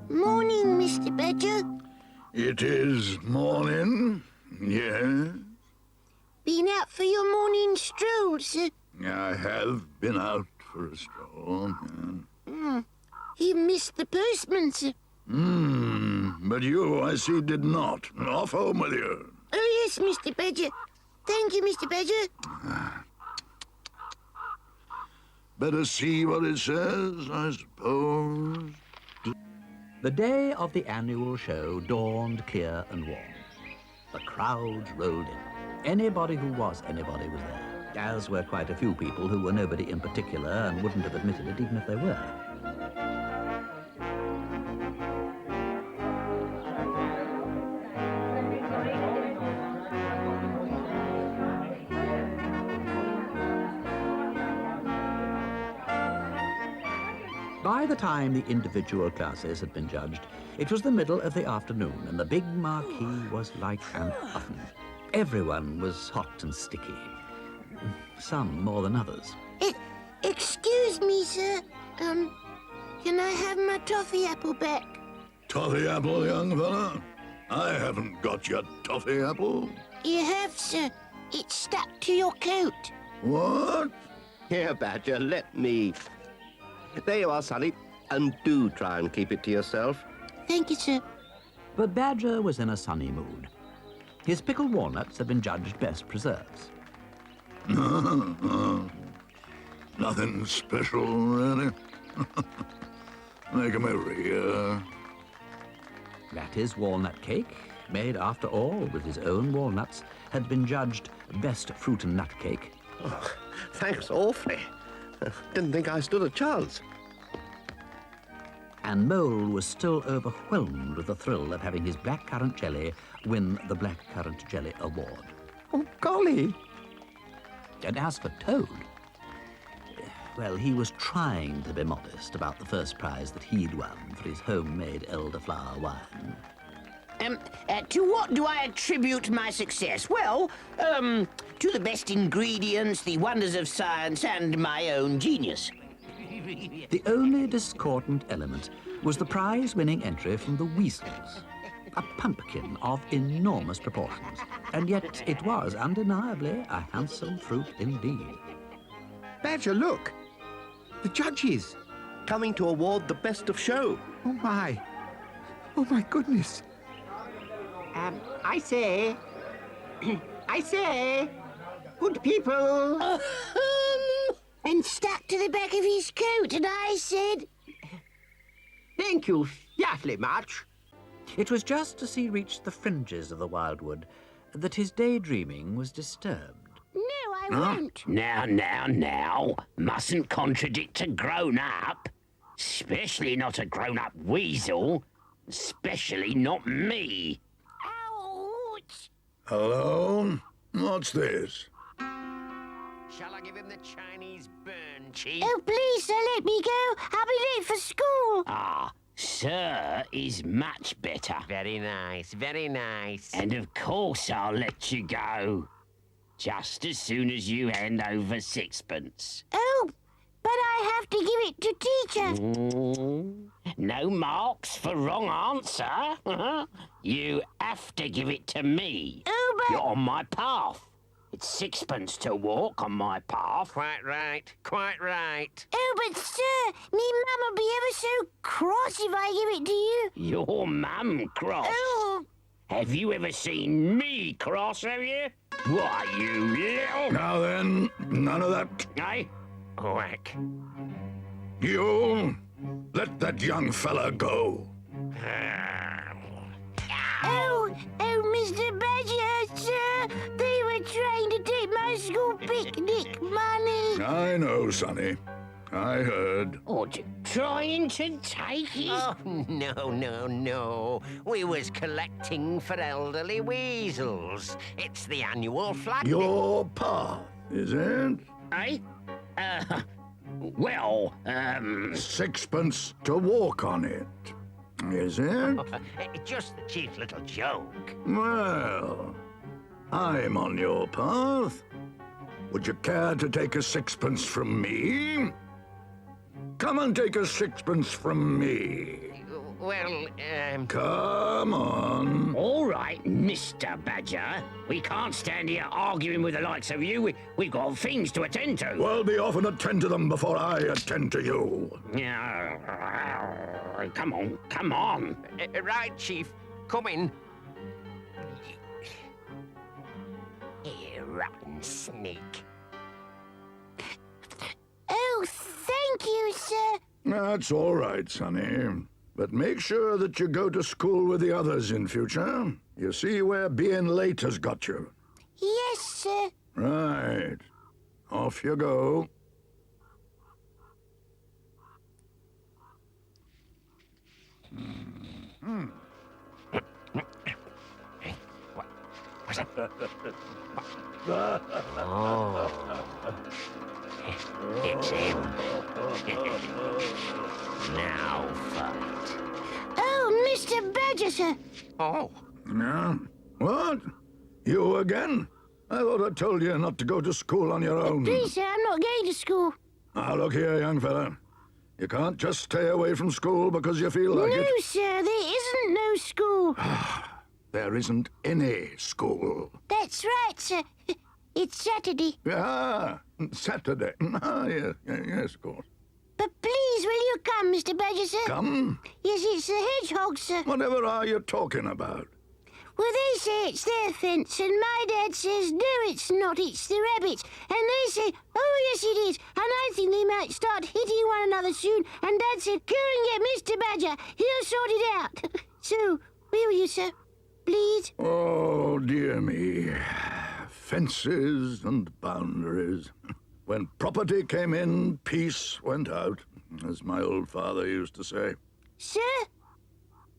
Morning, Mr. Badger. It is morning, yes. Been out for your morning stroll, sir? I have been out for a stroll. You missed the postman, sir. But you, I see, did not. Off home with you. Oh, yes, Mr. Badger. Thank you, Mr. Badger. Better see what it says, I suppose. The day of the annual show dawned clear and warm. The crowds rolled in. Anybody who was anybody was there, as were quite a few people who were nobody in particular and wouldn't have admitted it even if they were. By the time the individual classes had been judged, it was the middle of the afternoon and the big marquee was like an oven. Everyone was hot and sticky, some more than others. Excuse me, sir. Can I have my toffee apple back? Toffee apple, young fella? I haven't got your toffee apple. You have, sir. It's stuck to your coat. What? Here, Badger, let me. There you are, Sonny. And do try and keep it to yourself. Thank you, sir. But Badger was in a sunny mood. His pickled walnuts had been judged best preserves. Nothing special, really. Make 'em every year. That his walnut cake, made after all with his own walnuts, had been judged best fruit and nut cake. Oh, thanks awfully. Didn't think I stood a chance. And Mole was still overwhelmed with the thrill of having his blackcurrant jelly win the Blackcurrant Jelly Award. Oh, golly. And as for Toad, well, he was trying to be modest about the first prize that he'd won for his homemade elderflower wine. To what do I attribute my success? Well, to the best ingredients, the wonders of science, and my own genius. The only discordant element was the prize-winning entry from the Weasels, a pumpkin of enormous proportions, and yet it was undeniably a handsome fruit indeed. Badger, look! The judges! Coming to award the best of show. Oh, my. Oh, my goodness. I say, good people. And stuck to the back of his coat, and I said... Thank you awfully much. It was just as he reached the fringes of the wildwood that his daydreaming was disturbed. No, I won't. Now. Mustn't contradict a grown-up. Especially not a grown-up weasel. Especially not me. Ouch! Hello? What's this? Shall I give him the Chinese burn, Chief? Oh, please, sir, let me go. I'll be late for school. Ah, sir is much better. Very nice, very nice. And of course I'll let you go. Just as soon as you hand over sixpence. Oh, but I have to give it to teacher. No marks for wrong answer. You have to give it to me. Oh, but... You're on my path. It's sixpence to walk on my path. Quite right, quite right. Oh, but, sir, me mum'll be ever so cross if I give it to you. Your mum cross? Oh. Have you ever seen me cross, have you? Why, you little... Now then, none of that. Eh? Whack. You, let that young fella go. Oh, Mr. Badger, sir, they were trying to take my school picnic money. I know, Sonny. I heard. Or trying to take his... Oh, no. We was collecting for elderly weasels. It's the annual flag. Your path, is it? Eh? Well, Sixpence to walk on it, is it? Just the cheap little joke. Well, I'm on your path. Would you care to take a sixpence from me? come and take a sixpence from me. Well, Come on. All right, Mr. Badger. We can't stand here arguing with the likes of you. We've got things to attend to. Well, be off and attend to them before I attend to you. Yeah. Come on, come on. right, Chief. Come in. You rotten snake. Oh, thank you, sir. That's all right, Sonny. But make sure that you go to school with the others in future. You see where being late has got you. Yes, sir. Right. Off you go. What's that? Oh. It's him. Now fight. Oh, Mr. Badger, sir. Oh. Yeah? What? You again? I thought I told you not to go to school on your own. Please, sir, I'm not going to school. Now, look here, young fella. You can't just stay away from school because you feel like No, it. sir, there isn't no school. There isn't any school. That's right, sir. It's Saturday. Yeah, Saturday. Yes, of course. But please, will you come, Mr. Badger, sir? Come? Yes, it's the hedgehog, sir. Whatever are you talking about? Well, they say it's their fence, and my dad says, no, it's not, it's the rabbits. And they say, oh, yes, it is. And I think they might start hitting one another soon. And Dad said, go and get Mr. Badger. He'll sort it out. So, will you, sir? Please? Oh, dear me. Fences and boundaries. When property came in, peace went out, as my old father used to say. Sir?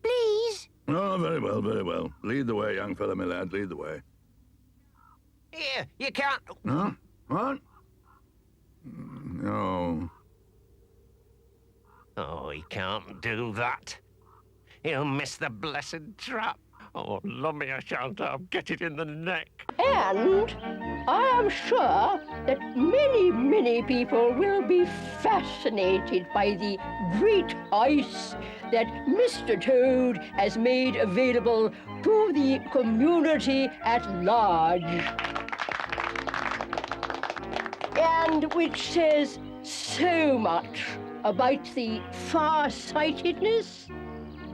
Please? Oh, very well, very well. Lead the way, young fella, my lad, lead the way. Here, you can't. Huh? What? No. Oh, he can't do that. He'll miss the blessed trap. Oh, lummy, I shan't. I'll get it in the neck. And I am sure that many, many people will be fascinated by the great ice that Mr. Toad has made available to the community at large. And which says so much about the far-sightedness,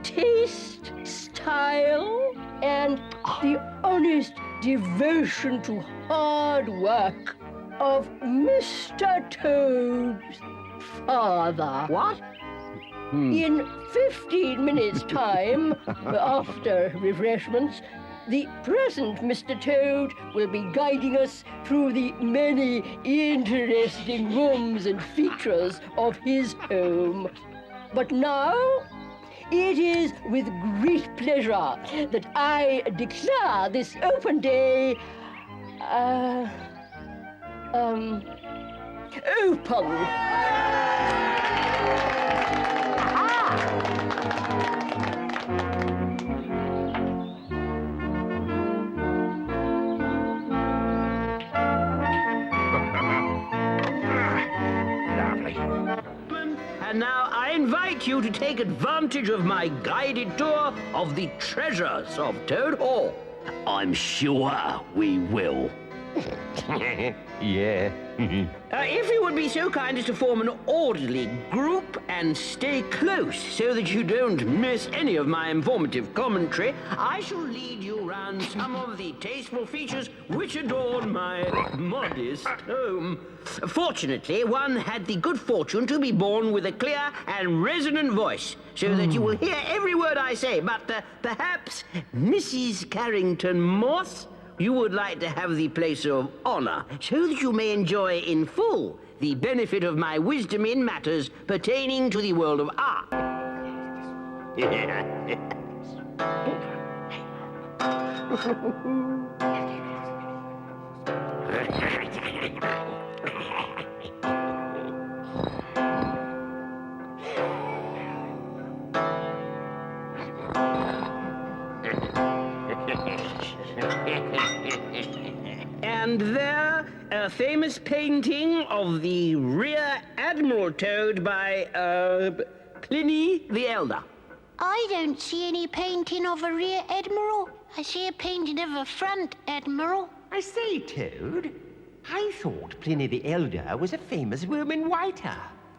taste, style, and the honest devotion to hard work of Mr. Toad's father. What? In 15 minutes' time, after refreshments, the present Mr. Toad will be guiding us through the many interesting rooms and features of his home. But now, it is with great pleasure that I declare this open day, open. And now I invite you to take advantage of my guided tour of the treasures of Toad Hall. I'm sure we will. Yeah. If you would be so kind as to form an orderly group and stay close so that you don't miss any of my informative commentary, I shall lead you round some of the tasteful features which adorn my modest home. Fortunately, one had the good fortune to be born with a clear and resonant voice, so that you will hear every word I say, but perhaps Mrs. Carrington Moss, you would like to have the place of honor, so that you may enjoy in full the benefit of my wisdom in matters pertaining to the world of art. And there, a famous painting of the Rear Admiral Toad by, Pliny the Elder. I don't see any painting of a rear admiral. I see a painting of a front admiral. I say, Toad, I thought Pliny the Elder was a famous Roman writer.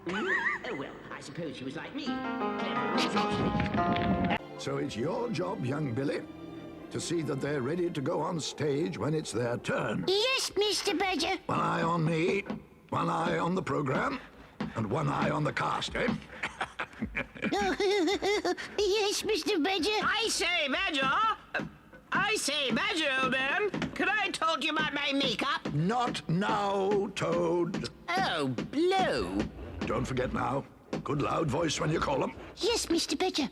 Oh, well, I suppose he was like me. Clever. So it's your job, young Billy, to see that they're ready to go on stage when it's their turn. Yes, Mr. Badger. One eye on me, one eye on the program, and one eye on the cast, eh? Yes, Mr. Badger. I say, Badger, old man, could I talk to you about my makeup? Not now, Toad. Oh, blow. Don't forget now. Good loud voice when you call them. Yes, Mr. Badger.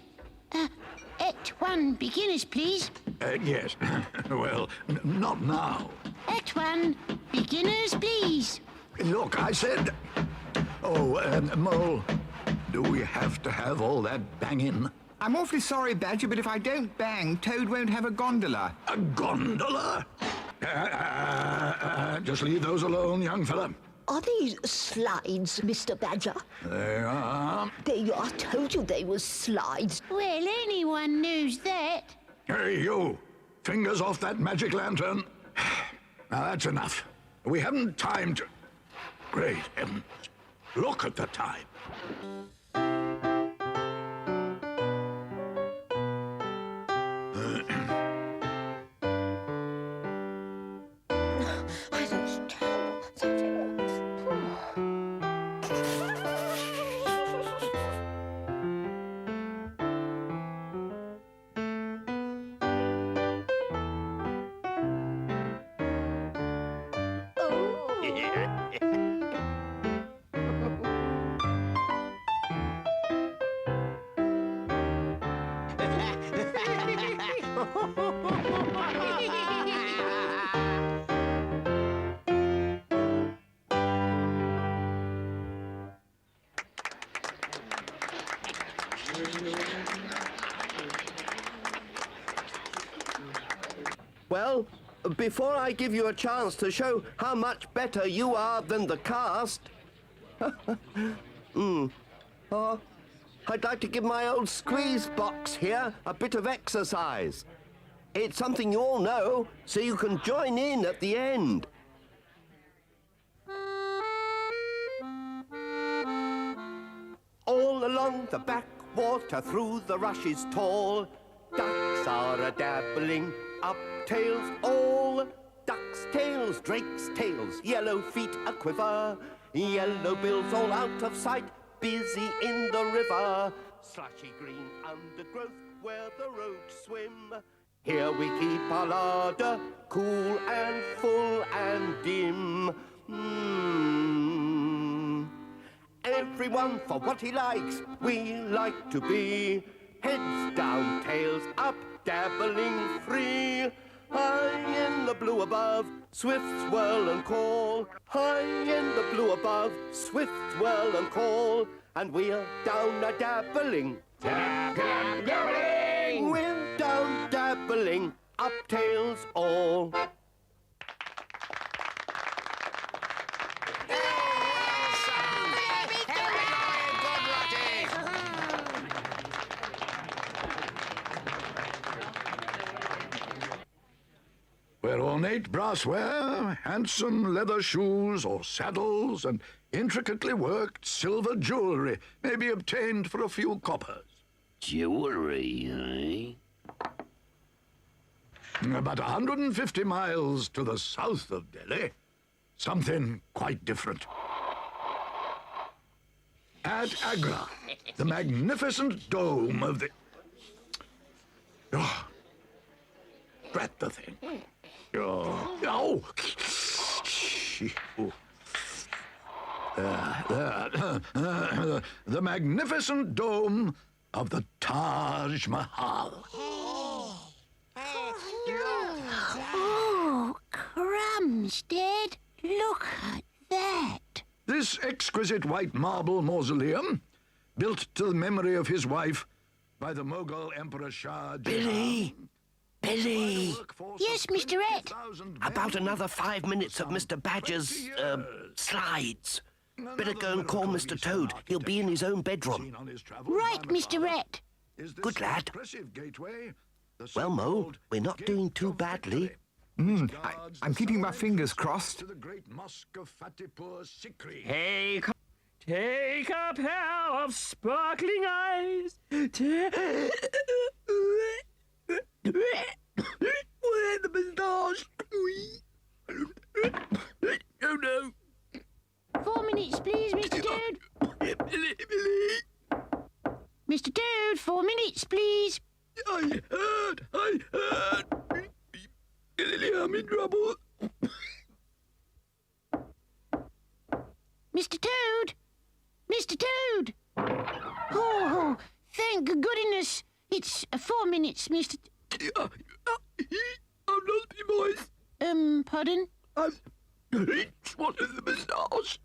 Act 1, beginners, please. Yes. Well, not now. Act 1, beginners, please. Look, I said... Oh, Mole, do we have to have all that banging? I'm awfully sorry, Badger, but if I don't bang, Toad won't have a gondola. A gondola? Just leave those alone, young fella. Are these slides, Mr. Badger? They are. They I told you they were slides. Well, anyone knows that. Hey, you! Fingers off that magic lantern. Now, that's enough. We haven't time to... Great heavens. Look at the time. I don't tell. Well, before I give you a chance to show how much better you are than the cast... I'd like to give my old squeeze box here a bit of exercise. It's something you all know, so you can join in at the end. All along the backwater, through the rushes tall, ducks are a-dabbling, up tails all. Ducks' tails, drakes' tails, yellow feet a-quiver, yellow bills all out of sight, busy in the river. Slushy green undergrowth where the roach swim. Here we keep our larder, cool and full and dim. Everyone for what he likes, we like to be. Heads down, tails up, dabbling free. High in the blue above, swift swirl and call. High in the blue above, swift swirl and call. And we're down a dabbling. Dabbling! We're down dabbling, up tails all. Where ornate brassware, handsome leather shoes or saddles, and intricately worked silver jewelry may be obtained for a few coppers. Jewelry, eh? About 150 miles to the south of Delhi, something quite different. At Agra, the magnificent dome of the... Oh, drat the thing. Oh, the magnificent dome of the Taj Mahal. Oh, crumbs, Dad. Look at that. This exquisite white marble mausoleum, built to the memory of his wife by the Mughal Emperor Shah Jahan. Billy! Yes, Mr. Rat. About another 5 minutes of Mr. Badger's, slides. Better go and call Mr. Toad. He'll be in his own bedroom. Right, Mr. Rat. Good lad. Well, Mole, we're not doing too badly. I'm keeping my fingers crossed. Take a pair of sparkling eyes. Where the moustache? Oh no. 4 minutes, please, Mr. Toad. Mr. Toad, 4 minutes, please. I heard. I'm in trouble. Mr. Toad! Mr. Toad! Oh, thank goodness. It's 4 minutes, Mr. I've lost my voice. Pardon? I've swallowed the moustache.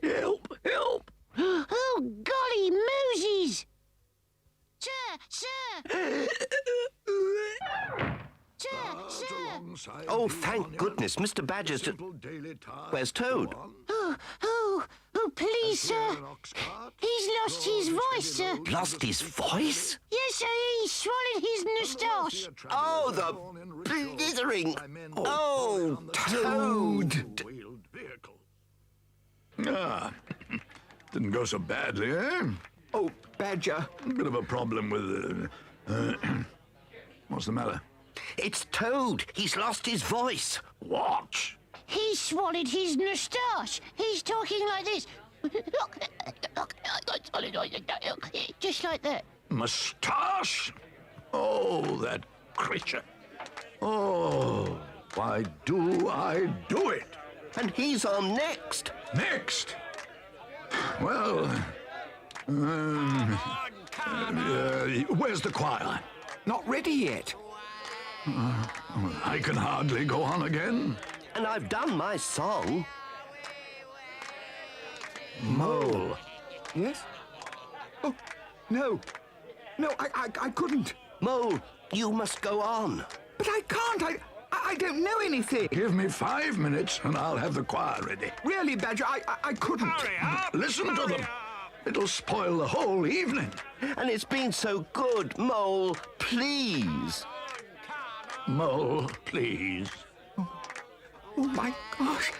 Help! Oh, golly Moses! Sir! Oh, thank goodness, Mr. Badger's Where's Toad? Oh, please, sir. He's lost his voice, sir. Lost his voice? Yes, sir, he swallowed his moustache. Oh, the blithering... Oh, Toad! Didn't go so badly, eh? Oh, Badger. A bit of a problem with... what's the matter? It's Toad. He's lost his voice. What? He swallowed his moustache. He's talking like this. Just like that. Moustache? Oh, that creature. Oh, why do I do it? And he's on next. Next? Well, where's the choir? Not ready yet. I can hardly go on again. And I've done my song. Mole. Yes? Oh, no. No, I couldn't. Mole, you must go on. But I can't. I don't know anything. Give me 5 minutes and I'll have the choir ready. Really, Badger, I couldn't. Hurry up! Listen to them. It'll spoil the whole evening. And it's been so good, Mole. Please. Mole, please. Oh, my gosh.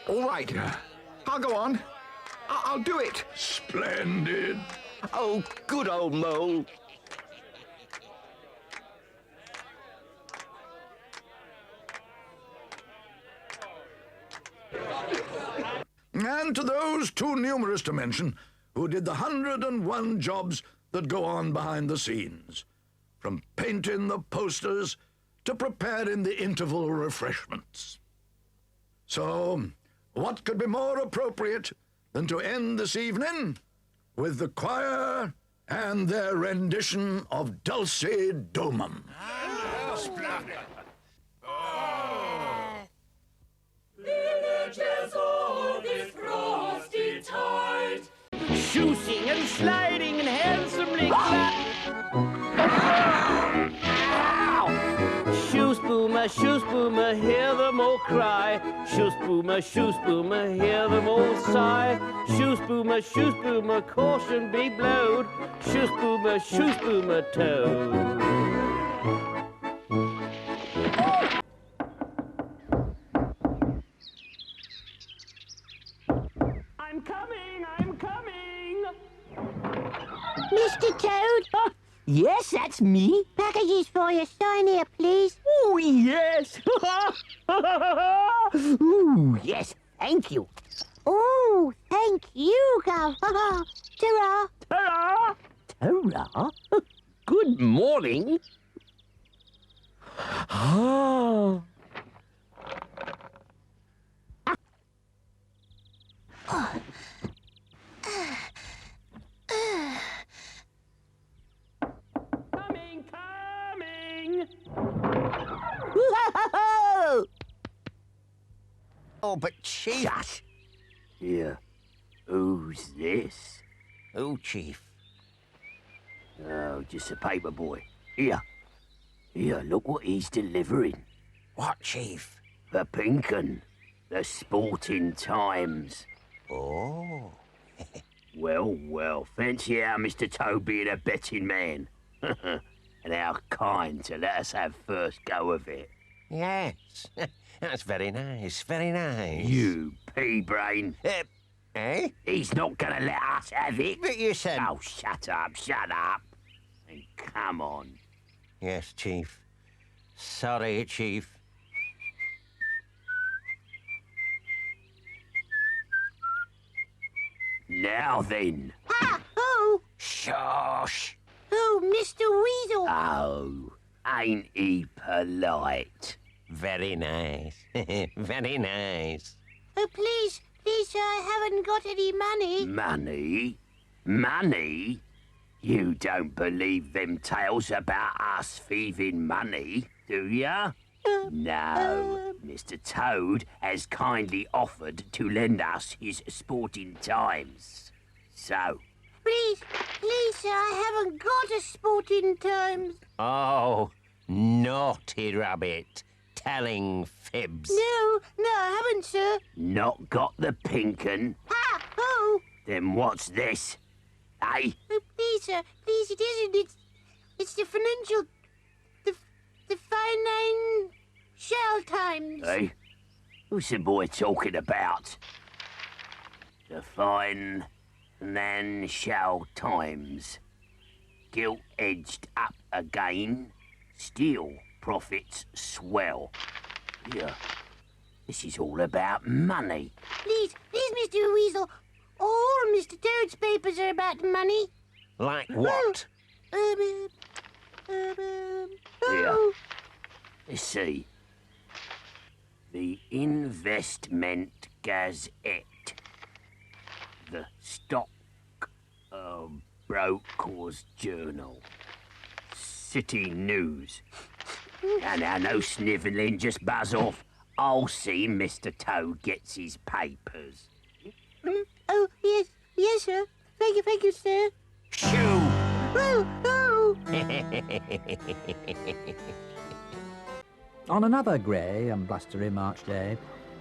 All right. I'll go on. I'll do it. Splendid. Oh, good old Mole. And to those too numerous to mention who did the 101 jobs that go on behind the scenes, from painting the posters to preparing the interval refreshments. So, what could be more appropriate than to end this evening with the choir and their rendition of Dulce Domum? Shooting and sliding and handsomely Shoe spoomer, hear them all cry. Shoe spoomer, hear them all sigh. Shoe spoomer, caution be blowed. Shoe spoomer, toad. I'm coming! Mr. Toad? Yes, that's me. Packages for you. Sign here, please. Oh, yes. Ooh, yes, thank you. Oh, thank you, Gov. Ta-ra. Ta-ra! Ta-ra? Good morning. Ah. Coming! Oh, but Chief... Shush! Here, who's this? Oh, Chief. Oh, just a paper boy. Here, Here, look what he's delivering. What, Chief? The Pink 'Un. The Sporting Times. Oh. Well, well, fancy our Mr. Toad being a betting man. And how kind to let us have first go of it. Yes. That's very nice, very nice. You pea-brain. Eh? He's not gonna let us have it. But you said... Oh, shut up, and come on. Yes, Chief. Sorry, Chief. Now then. Ha! Oh! Shush. Oh, Mr. Weasel! Oh, ain't he polite? Very nice. Very nice. Oh, please, sir, I haven't got any money. Money? Money? You don't believe them tales about us thieving money, do ya? No, Mr. Toad has kindly offered to lend us his Sporting Times. So... Please, sir, I haven't got a Sporting Times. Oh, naughty rabbit. Telling fibs. No, I haven't, sir. Not got the Pink 'Un? Ha! Oh! Then what's this? Eh? Oh, please, sir, please, it isn't. It's the financial... The Finine Shell Times. Eh? Who's the boy talking about? The Financial Times. Gilt-edged up again. Still profits swell. Yeah. This is all about money. Please, Mr. Weasel. All Mr. Toad's papers are about money. Like what? Here. Let's see. The Investment Gazette. The Stock Brokers Journal. City News. Now, no snivelling, just buzz off. I'll see Mr. Toad gets his papers. Oh, yes, sir. Thank you, sir. Shoo! Oh! On another grey and blustery March day,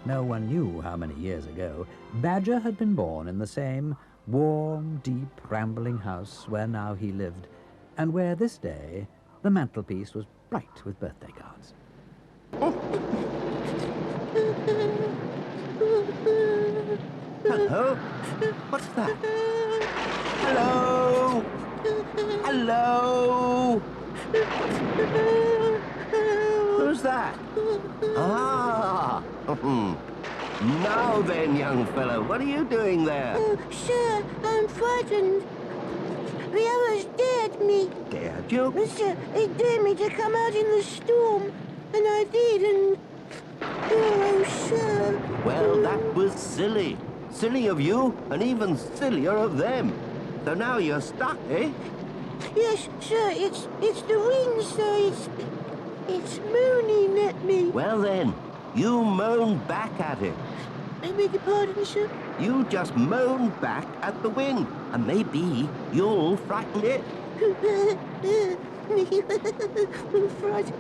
no one knew how many years ago, Badger had been born in the same warm, deep, rambling house where now he lived, and where this day the mantelpiece was bright with birthday cards. Hello? What's that? Hello? Hello? Who's that? Ah! Now then, young fellow, what are you doing there? Sir, I'm frightened. The others dared me. Dared you? Sir, they dared me to come out in the storm. And I did, and... Oh, sir. Well, that was silly. Silly of you, and even sillier of them. So now you're stuck, eh? Yes, sir, it's the wind, sir. It's moaning at me. Well then, you moan back at it. I beg your pardon, sir. You just moan back at the wind, and maybe you'll frighten it. I'm frightened.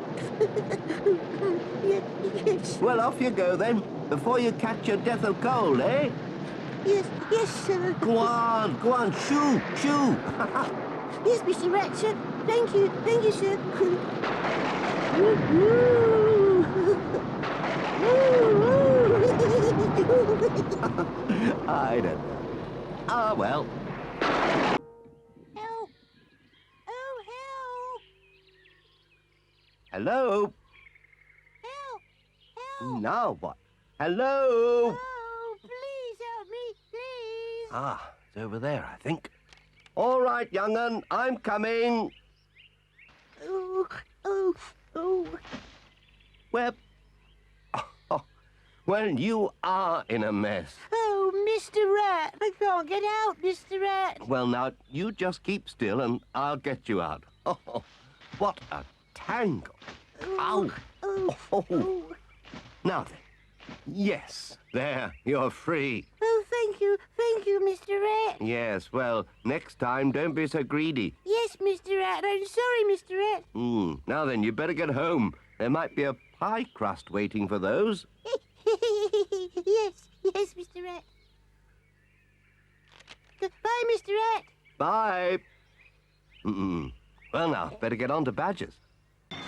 Yes. Well, off you go then, before you catch your death of cold, eh? Yes, sir. Go on, shoo, shoo. Yes, Mr. Rat, sir. Thank you, sir. I don't know. Ah, well. Help! Oh, help! Hello? Help! Now what? Hello? Oh, please help me, please. Ah, it's over there, I think. All right, young'un, I'm coming. Oh. Where? Oh, well, you are in a mess. Oh, Mr. Rat. I can't get out, Mr. Rat. Well, now, you just keep still and I'll get you out. Oh, what a tangle. Ow. Oh. Now then. Yes, there, you're free. Oh, thank you, Mr. Rat. Yes, well, next time, don't be so greedy. Yes, Mr. Rat. I'm sorry, Mr. Rat. Now then, you better get home. There might be a pie crust waiting for those. Yes, Mr. Rat. Goodbye, Mr. Rat. Bye. Well, now, better get on to badgers.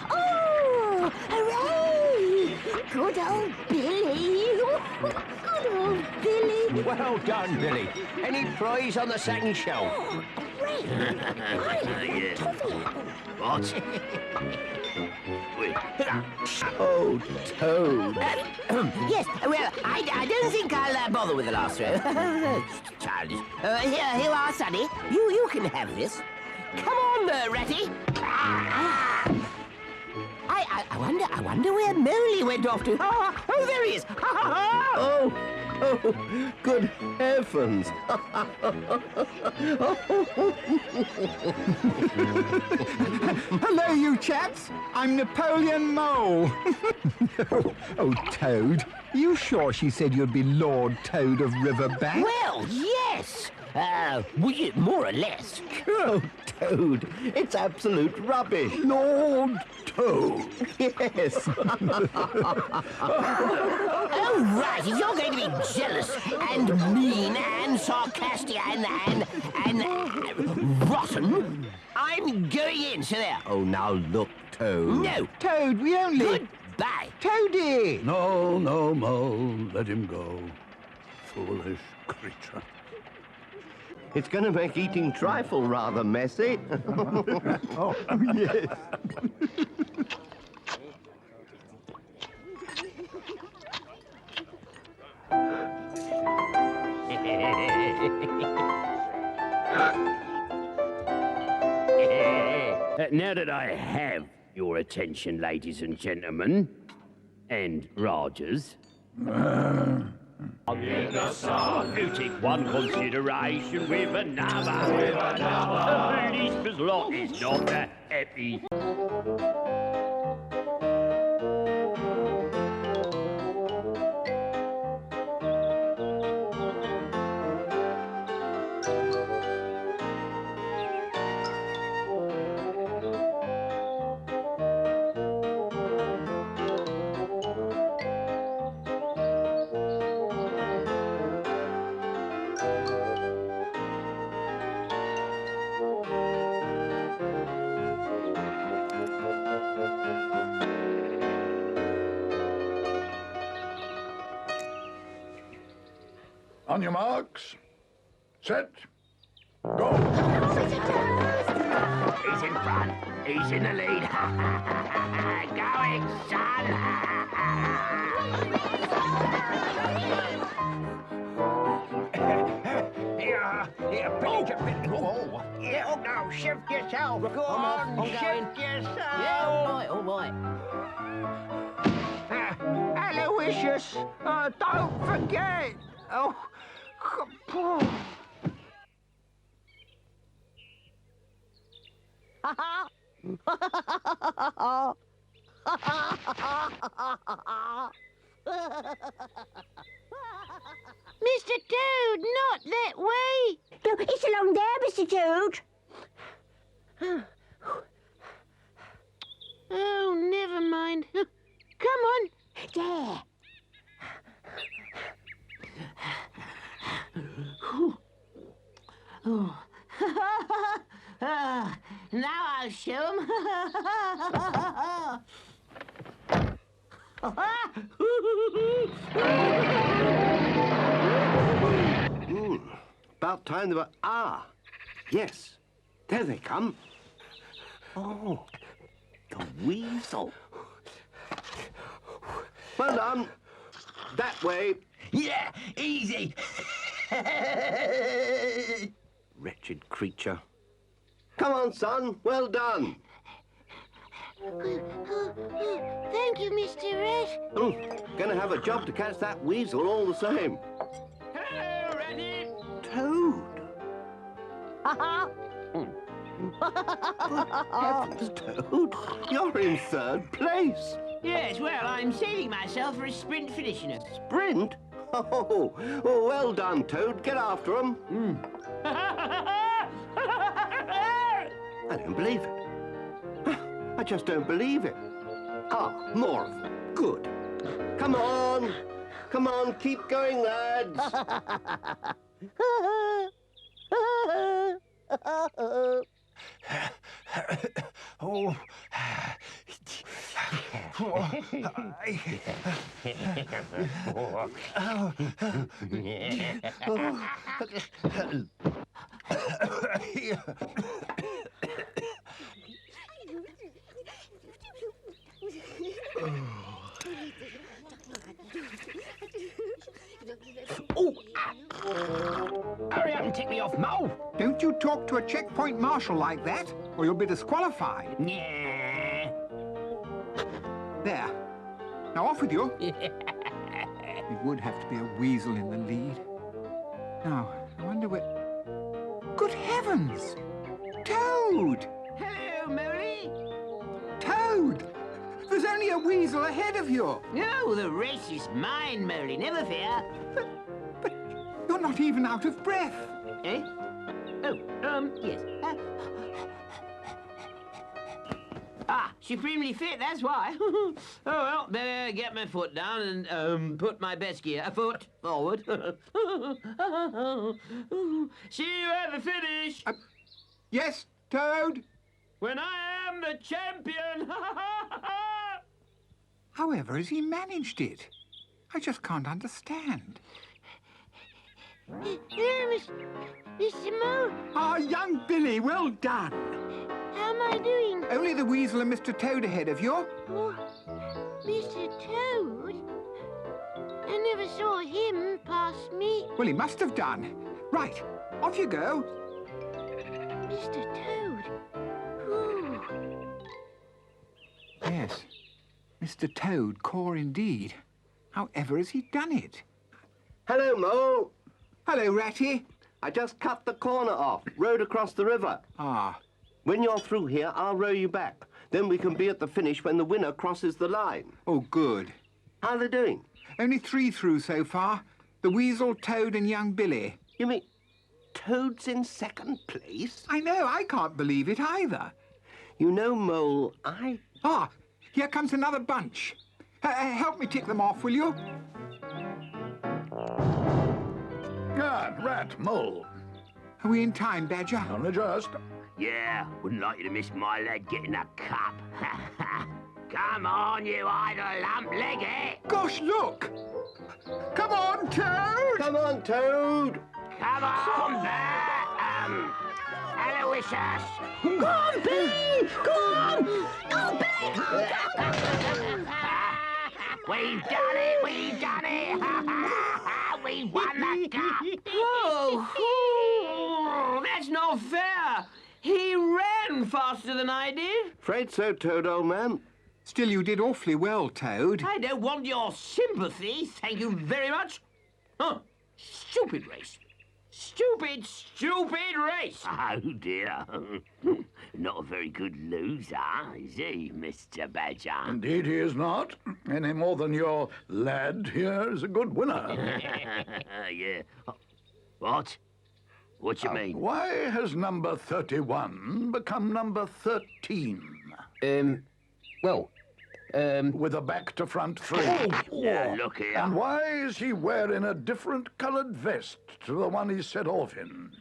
Oh, hooray! Good old Billy. Good old Billy. Well done, Billy. Any prize on the second show? Oh, great. What? Oh, Toad. Yes, well, I don't think I'll bother with the last row. Childish. Here you are, Sonny. You can have this. Come on, Ratty. I wonder where Moley went off to. Oh, there he is. Oh, good heavens. Hello, you chaps. I'm Napoleon Mole. Oh, Toad. You sure she said you'd be Lord Toad of Riverbank? Well, yes. More or less. Oh, Toad, it's absolute rubbish. Lord Toad. Yes. Oh, right. If you're going to be jealous and mean and sarcastic and rotten, I'm going in. So there. Oh, now look, Toad. No. Toad, we only... Goodbye. Toady! No, Mole, let him go. Foolish creature. It's going to make eating trifle rather messy. Oh, yes. Now that I have your attention, ladies and gentlemen, and Rogers, you take one consideration with another. A policeman's lot is not that happy. On your marks. Set. Go. He's in front. He's in the lead. Going, son. Here, Billy. Oh, no, shift yourself. Go on, shift yourself. Yeah, all right. Aloysius, don't forget. Oh, Mr. Toad, not that way. No, it's along there, Mr. Toad. Oh, never mind. Come on. There. Now I'll show him. About time they were... Ah, yes. There they come. Oh, the weasel. Well done. That way. Yeah, easy. Wretched creature. Come on, son. Well done. Thank you, Mr. Rat. Gonna have a job to catch that weasel all the same. hello, Ready? Toad. Heavens, Toad. You're in third place. Yes, well, I'm saving myself for a sprint finish, you know. Sprint? Oh, well done, Toad. Get after him. I don't believe it. I just don't believe it. Ah, more of them. Good. Come on. Come on, keep going, lads. Oh. Hurry up and take me off, Mo. Don't you talk to a checkpoint marshal like that, or you'll be disqualified. Yeah. There. Now off with you. It would have to be a weasel in the lead. Now, I wonder what... Good heavens! Toad! Hello, Molly. Toad! There's only a weasel ahead of you. No, the race is mine, Molly. Never fear. But you're not even out of breath. Eh? Oh, yes. Supremely fit, that's why. Oh, well, better get my foot down and, put my best gear. A foot forward. See you at the finish. Yes, Toad? When I am the champion. However has he managed it? I just can't understand. There, Mr. Mo. Ah, young Billy, well done. How am I doing? Only the weasel and Mr. Toad ahead of you. Oh, Mr. Toad? I never saw him pass me. Well, he must have done. Right, off you go. Mr. Toad. Ooh. Yes, Mr. Toad, core indeed. However has he done it? Hello, Mo. Hello, Ratty. I just cut the corner off, rowed across the river. Ah, When you're through here, I'll row you back. Then we can be at the finish when the winner crosses the line. oh, good. How are they doing? Only 3 through so far. The weasel, Toad and young Billy. You mean Toad's in second place? I know, I can't believe it either. You know, Mole, Ah, here comes another bunch. Help me tick them off, will you? Ah, rat, mole. Are we in time, Badger? Only just. Yeah, wouldn't like you to miss my lad getting a cup. Come on, you idle lump, leg it. Gosh, look! Come on, Toad! Come on, Toad! Come on, Aloysius. Go on, Billy! Go on! Go, Billy! We've done it, we've done it. We won the cup. Oh, that's not fair. He ran faster than I did. Afraid so, Toad, old man. Still, you did awfully well, Toad. I don't want your sympathy, thank you very much. Huh, stupid race. Stupid race. Oh, dear. Not a very good loser, is he, Mr. Badger? Indeed he is not, any more than your lad here is a good winner. Yeah. What? What you mean? Why has number 31 become number 13? With a back-to-front 3. Yeah, look here. And why is he wearing a different coloured vest to the one he set off in?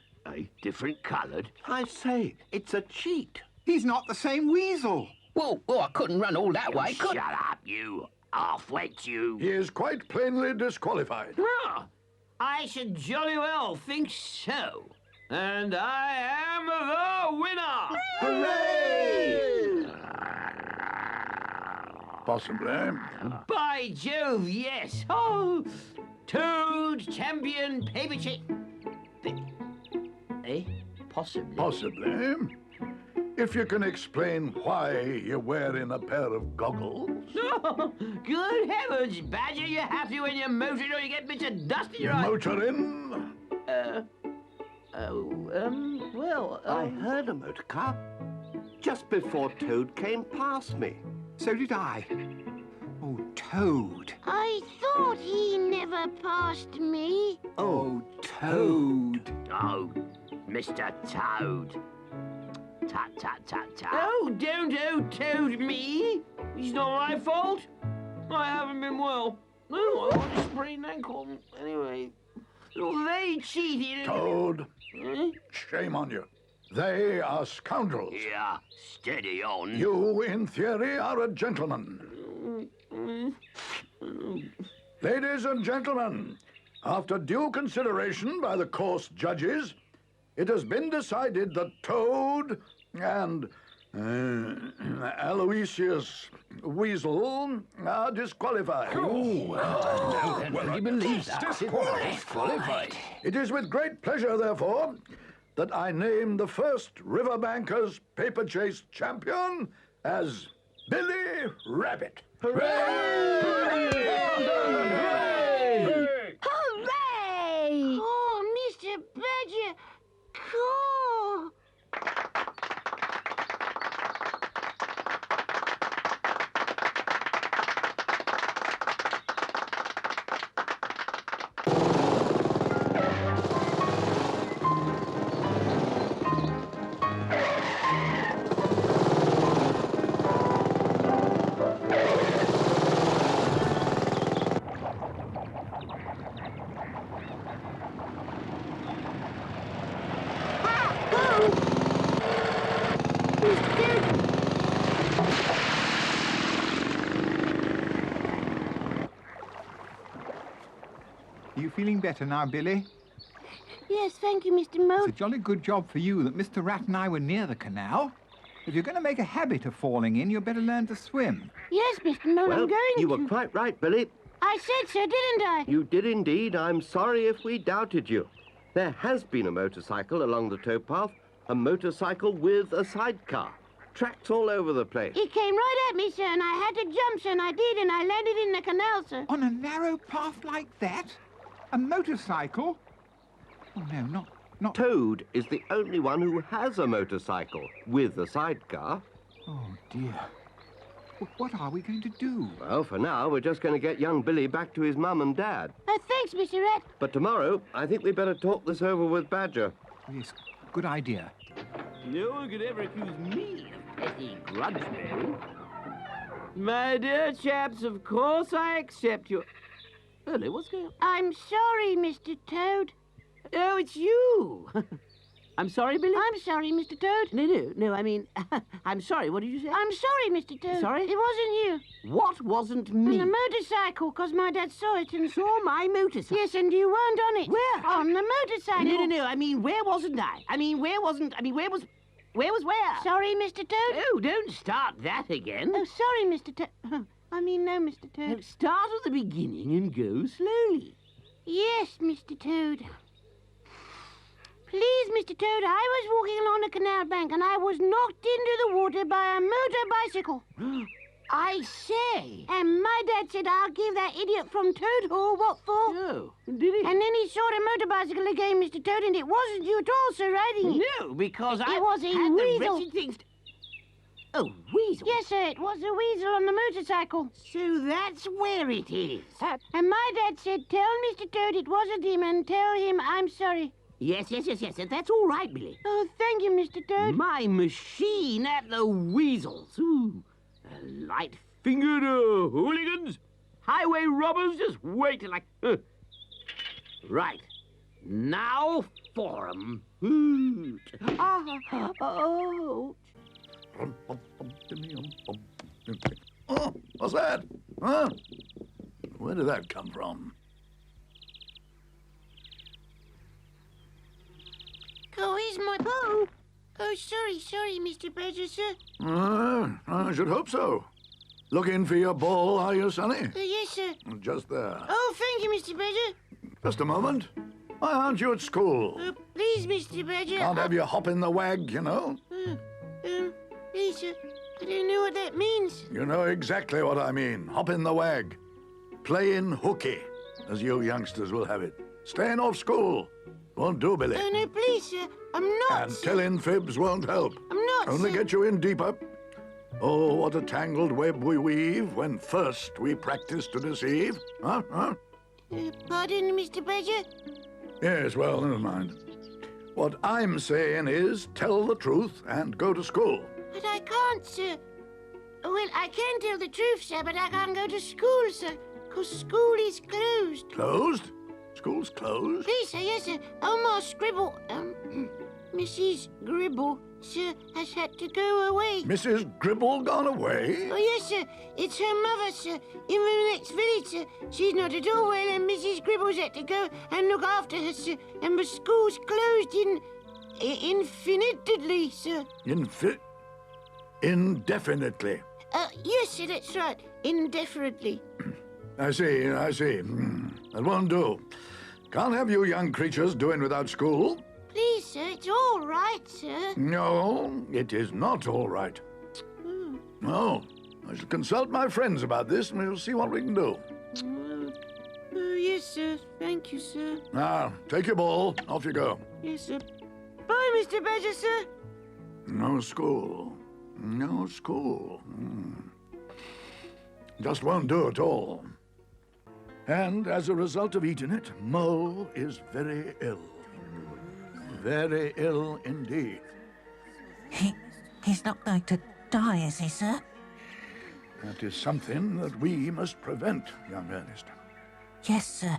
Different coloured? I say, it's a cheat. He's not the same weasel. Well, I couldn't run all that way, could Shut up, you half-wet you. He is quite plainly disqualified. Ah, I should jolly well think so. And I am the winner! Hooray! Possibly. By Jove, yes. Oh, Toad, champion, paper chase. Possibly. Possibly. If you can explain why you're wearing a pair of goggles. Oh, good heavens, Badger, you have to when you're motoring or you get bits of dust in your eyes. Motoring? I heard a motor car just before Toad came past me. So did I. Oh, Toad. I thought he never passed me. Oh, Toad. Oh, Mr. Toad. Tut, tut, tut, tut. Oh, don't toad me. It's not my fault. I haven't been well. No, I got a sprained ankle. Anyway, well, they cheated. Toad, Huh? shame on you. They are scoundrels. Yeah, steady on. You, in theory, are a gentleman. Ladies and gentlemen, after due consideration by the course judges, it has been decided that Toad and Aloysius Weasel are disqualified. Well, you believe that? Disqualified. It is with great pleasure, therefore, that I name the first Riverbankers paper chase champion as Billy Rabbit. Hooray! Hooray! Oh, Mr. Badger. Cool. Are you feeling better now, Billy? Yes, thank you, Mr. It's Mo. a jolly good job for you that Mr. Rat and I were near the canal. If you're going to make a habit of falling in, you'd better learn to swim. Yes, Mr. Mo, I'm going you to. were quite right, Billy. I said so, didn't I? You did indeed. I'm sorry if we doubted you. There has been a motorcycle along the towpath, a motorcycle with a sidecar. Tracks all over the place. He came right at me, sir, and I had to jump, sir, and I did, and I landed in the canal, sir. On a narrow path like that? A motorcycle? Oh, no, not... Toad is the only one who has a motorcycle with a sidecar. Oh, dear. What are we going to do? Well, for now, we're just going to get young Billy back to his mum and dad. Oh, thanks, Mr. Rat. But tomorrow, I think we better talk this over with Badger. Yes, good idea. No one could ever accuse me of petty grudge-bearing. My dear chaps, of course I accept your... Billy, what's going on? I'm sorry, Mr. Toad. Oh, it's you. I'm sorry, Billy? I'm sorry, Mr. Toad. No, I mean, I'm sorry. What did you say? I'm sorry, Mr. Toad. Sorry? It wasn't you. What wasn't On me? the motorcycle, 'cause my dad saw it and... Saw my motorcycle? Yes, and you weren't on it. Where? On the motorcycle. No, I mean, where wasn't I? Where was where? Sorry, Mr. Toad. Oh, don't start that again. Oh, sorry, Mr. Toad. No, Mr. No, Toad. start at the beginning and go slowly. Yes, Mr. Toad. Please, Mr. Toad, I was walking along the canal bank and I was knocked into the water by a motor bicycle. I say. And my dad said, I'll give that idiot from Toad Hall what for. Oh, did he? And then he saw the motor bicycle again, Mr. Toad, and it wasn't you at all, sir, riding it. No, because I was a had the weasel. wretched things... Oh, weasel? Yes, sir, it was a weasel on the motorcycle. So that's where it is. And my dad said, tell Mr. Toad it wasn't him and tell him I'm sorry. Yes. That's all right, Billy. Oh, thank you, Mr. Toad. My machine at the weasels. Ooh, light-fingered hooligans. Highway robbers, just wait till I... Right. Now for 'em. Oh. Oh, what's that? Huh? Where did that come from? Oh, here's my ball. Oh, sorry, Mr. Badger, sir. I should hope so. Looking for your ball, are you, Sonny? Yes, sir. Just there. Oh, thank you, Mr. Badger. Just a moment. Why aren't you at school? Please, Mr. Badger. Can't have you hop in the wag, you know. Please, sir. I don't know what that means. You know exactly what I mean. Hop in the wag. Playing hooky, as you youngsters will have it. Staying off school. Won't do, Billy. Oh, no, please, sir. I'm not, And sir. telling fibs won't help. I'm not, Only sir. get you in deeper. Oh, what a tangled web we weave when first we practice to deceive. Huh? Pardon, Mr. Badger? Yes, well, never mind. What I'm saying is tell the truth and go to school. But I can't, sir. Well, I can tell the truth, sir, but I can't go to school, sir, because school is closed. Closed? School's closed? Please, sir, yes, sir. Omar Scribble, Mrs. Gribble, sir, has had to go away. Mrs. Gribble gone away? Oh, yes, sir. It's her mother, sir, in the next village, sir. She's not at all well, and Mrs. Gribble's had to go and look after her, sir. And the school's closed infinitely, sir. Indefinitely. Yes, sir, that's right. Indefinitely. I see. That won't do. Can't have you young creatures doing without school. Please, sir, it's all right, sir. No, it is not all right. No, I shall consult my friends about this and we'll see what we can do. Yes, sir. Thank you, sir. Now, take your ball. Off you go. Yes, sir. Bye, Mr. Badger, sir. No school. No school. Just won't do at all. And as a result of eating it, Mole is very ill. Very ill indeed. He's not going to die, is he, sir? That is something that we must prevent, young Ernest. Yes, sir.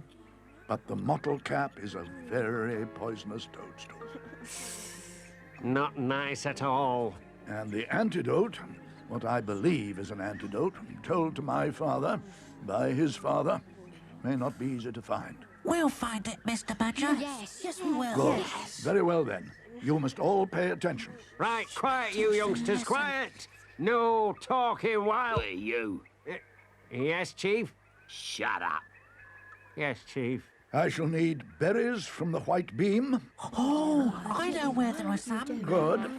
But the mottle cap is a very poisonous toadstool. Not nice at all. And the antidote, what I believe is an antidote, told to my father by his father, may not be easy to find. We'll find it, Mr. Badger. Yes. Yes, we will. Good. Very well, then. You must all pay attention. Right, quiet, you youngsters, quiet. No talking while... Hey, you. Yes, Chief? Shut up. Yes, Chief. I shall need berries from the white beam. Oh, I know where there are some. Good.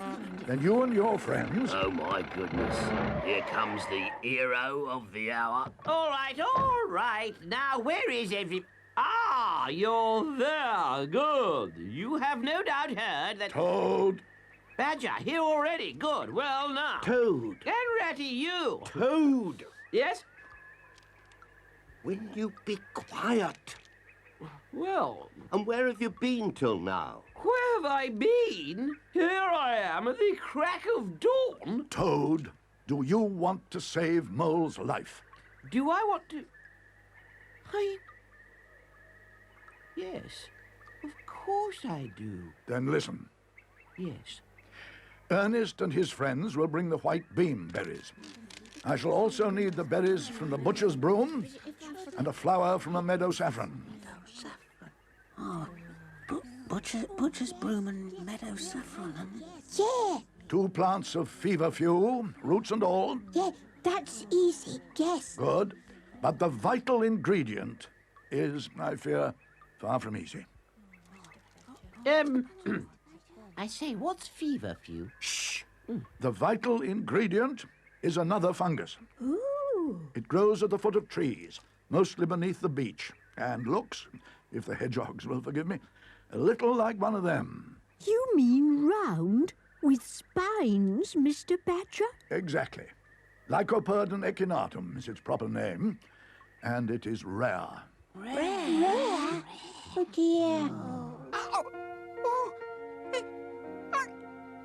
Then you and your friends. Oh, my goodness. Here comes the hero of the hour. All right. Now, where is every... Ah, you're there. Good. You have no doubt heard that... Toad. Badger, here already. Good. Well, now. Toad. And Ratty, you. Toad. Yes? Will you be quiet? Well, And where have you been till now? where have I been? Here I am at the crack of dawn. Toad, do you want to save Mole's life? Do I want to... Yes, of course I do. Then listen. Yes. Ernest and his friends will bring the white beam berries. I shall also need the berries from the butcher's broom and a flower from the meadow saffron. Oh, butcher's broom and meadow saffron. Yeah. 2 plants of feverfew, roots and all. Yeah, that's easy. Yes. Good. But the vital ingredient is, I fear, far from easy. I say, what's feverfew? Shh. The vital ingredient is another fungus. Ooh. It grows at the foot of trees, mostly beneath the beech, and looks, if the hedgehogs will forgive me, a little like one of them. You mean round with spines, Mr. Badger? Exactly. Lycoperdon echinatum is its proper name, and it is rare. Rare? Oh, dear.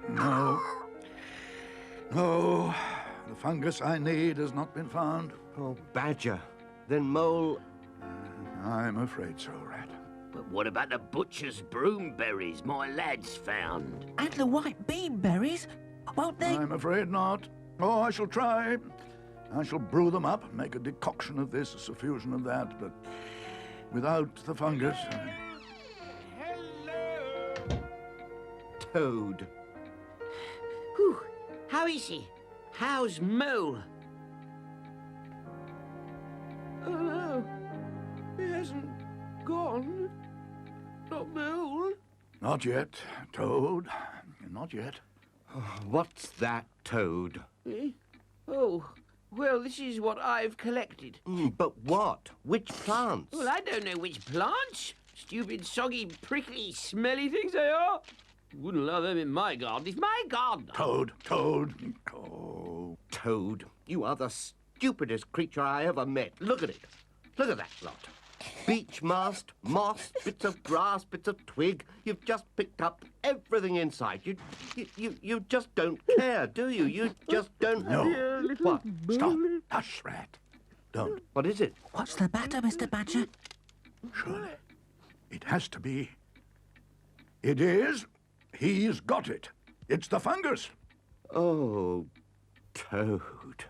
No, the fungus I need has not been found. Oh, Badger. Then Mole... I'm afraid so, Rat. But what about the butcher's broom berries my lads found? And the white bean berries? Won't they? I'm afraid not. Oh, I shall try. I shall brew them up, make a decoction of this, a suffusion of that, but without the fungus... Toad. Whew. How is he? How's Mole? Oh, no. He hasn't gone. Not Mole. Not yet, Toad. Not yet. What's that, Toad? Eh? Oh, well, this is what I've collected. But what? Which plants? Well, I don't know which plants. Stupid, soggy, prickly, smelly things they are. Wouldn't allow them in my garden. It's my garden. Toad. Toad, you are the stupidest creature I ever met. Look at it. Look at that lot. Beach mast, moss, bits of grass, bits of twig. You've just picked up everything inside. You just don't care, do you? You just don't... No. What? Stop. Hush, Rat. Don't. What is it? What's the matter, Mr. Badger? Surely. It has to be. It is. He's got it. It's the fungus. Oh, Toad.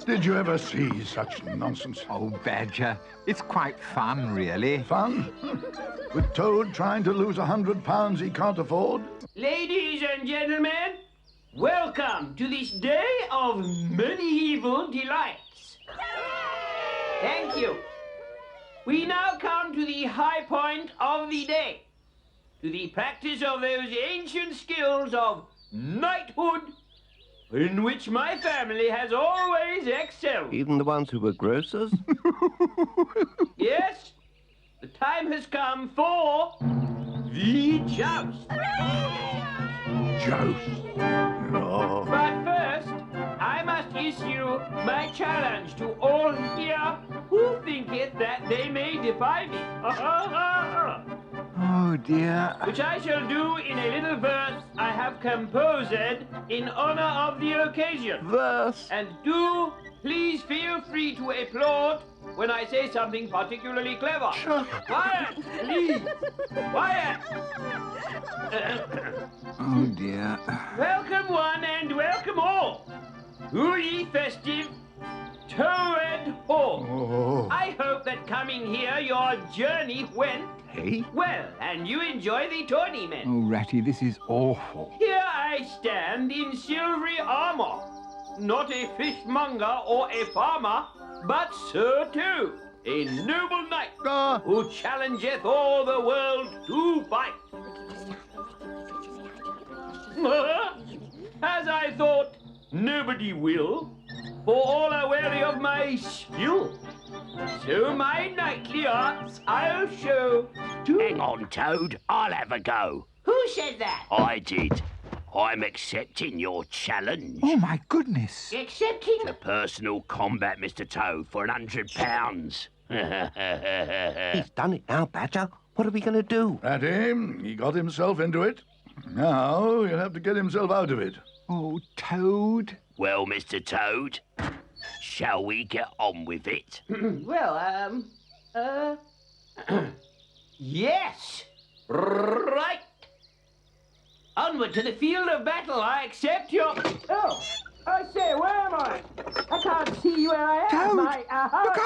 Did you ever see such nonsense? Oh, Badger, it's quite fun, really. Fun? With Toad trying to lose 100 pounds he can't afford? Ladies and gentlemen, welcome to this day of medieval delights. Thank you. We now come to the high point of the day, to the practice of those ancient skills of knighthood in which my family has always excelled. Even the ones who were grocers? Yes, the time has come for the joust. Joust. Oh. But first, I must issue my challenge to all here who thinketh that they may defy me. Oh, dear. Which I shall do in a little verse I have composed in honor of the occasion. Verse? And do please feel free to applaud when I say something particularly clever. Quiet, please. Quiet. Oh, dear. Welcome one and welcome all to the festive Cosgrove Hall. Oh. I hope that coming here your journey went well and you enjoy the tournament. Oh, Ratty, this is awful. Here I stand in silvery armor, not a fishmonger or a farmer, but Sir Toad, a noble knight who challengeth all the world to fight. As I thought, nobody will, for all are weary of my skill. So my knightly arts I'll show to... Hang on, Toad. I'll have a go. Who said that? I did. I'm accepting your challenge. Oh, my goodness. Accepting? To personal combat, Mr. Toad, for £100. He's done it now, Badger. What are we going to do? At him, he got himself into it. Now he'll have to get himself out of it. Oh, Toad. Well, Mr. Toad, shall we get on with it? Well, yes. Right. Onward to the field of battle. I accept your... Oh, I say, where am I? I can't see where I am. Toad, Look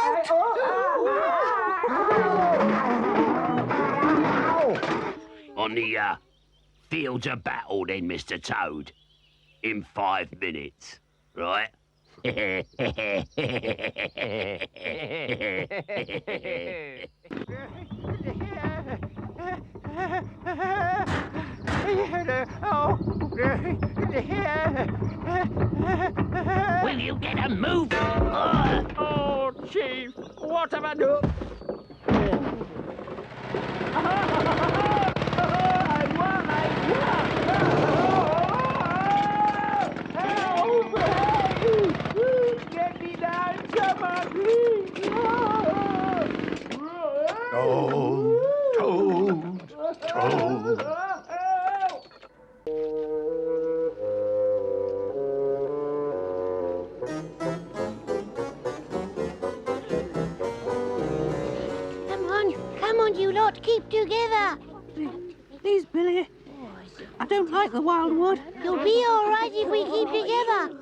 out! On the fields of battle, then, Mr. Toad. In 5 minutes, right? Will you get a move? Oh, Chief, what have I done? I won! Help! Get me down, someone, please! Toad. Come on, you lot, keep together. Please, Billy. I don't like the wildwood. You'll be all right if we keep together.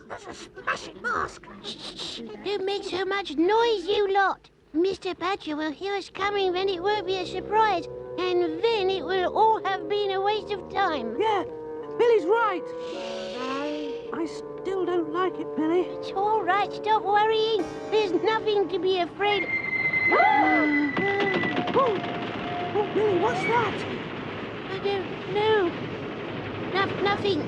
Hush, mask. Shh. Don't make so much noise, you lot. Mr. Badger will hear us coming, then it won't be a surprise. And then it will all have been a waste of time. Yeah, Billy's right. I still don't like it, Billy. It's all right, stop worrying. There's nothing to be afraid of. Oh, Billy, what's that? I don't know. Nothing.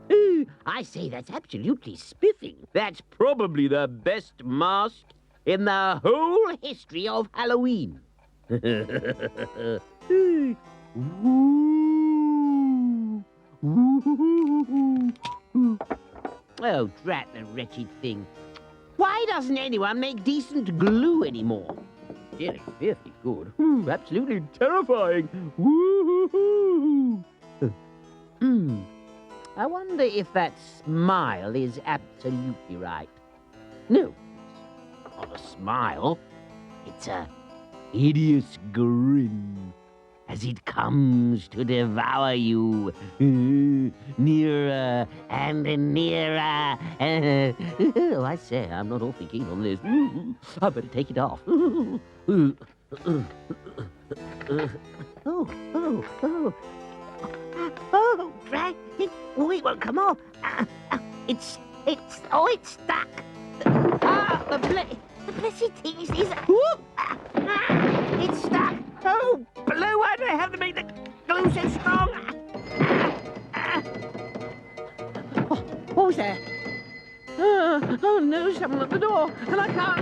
It's I say, that's absolutely spiffing. That's probably the best mask in the whole history of Halloween. Oh, drat the wretched thing. Why doesn't anyone make decent glue anymore? Still, it's fearfully good. Absolutely terrifying. I wonder if that smile is absolutely right. No, it's not a smile. It's a hideous grin as it comes to devour you. Nearer and nearer. Oh, I say, I'm not awfully keen on this. I better take it off. Oh, drag it. Oh, it won't come off. It's stuck. The blessed thing is it's stuck. Oh, blue, why do I have to make the glue so strong? What was that? Oh, no, someone at the door, and I can't.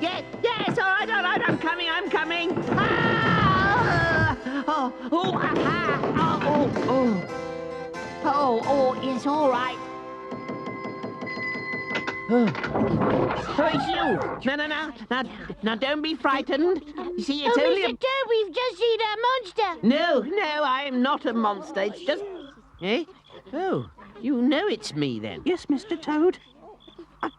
Yes, all right, I'm coming. Yes, all right. Oh, it's you. No, don't be frightened. You see, it's only Mr. Toad, we've just seen a monster. No, I am not a monster. It's just... Eh? Oh, you know it's me, then. Yes, Mr. Toad.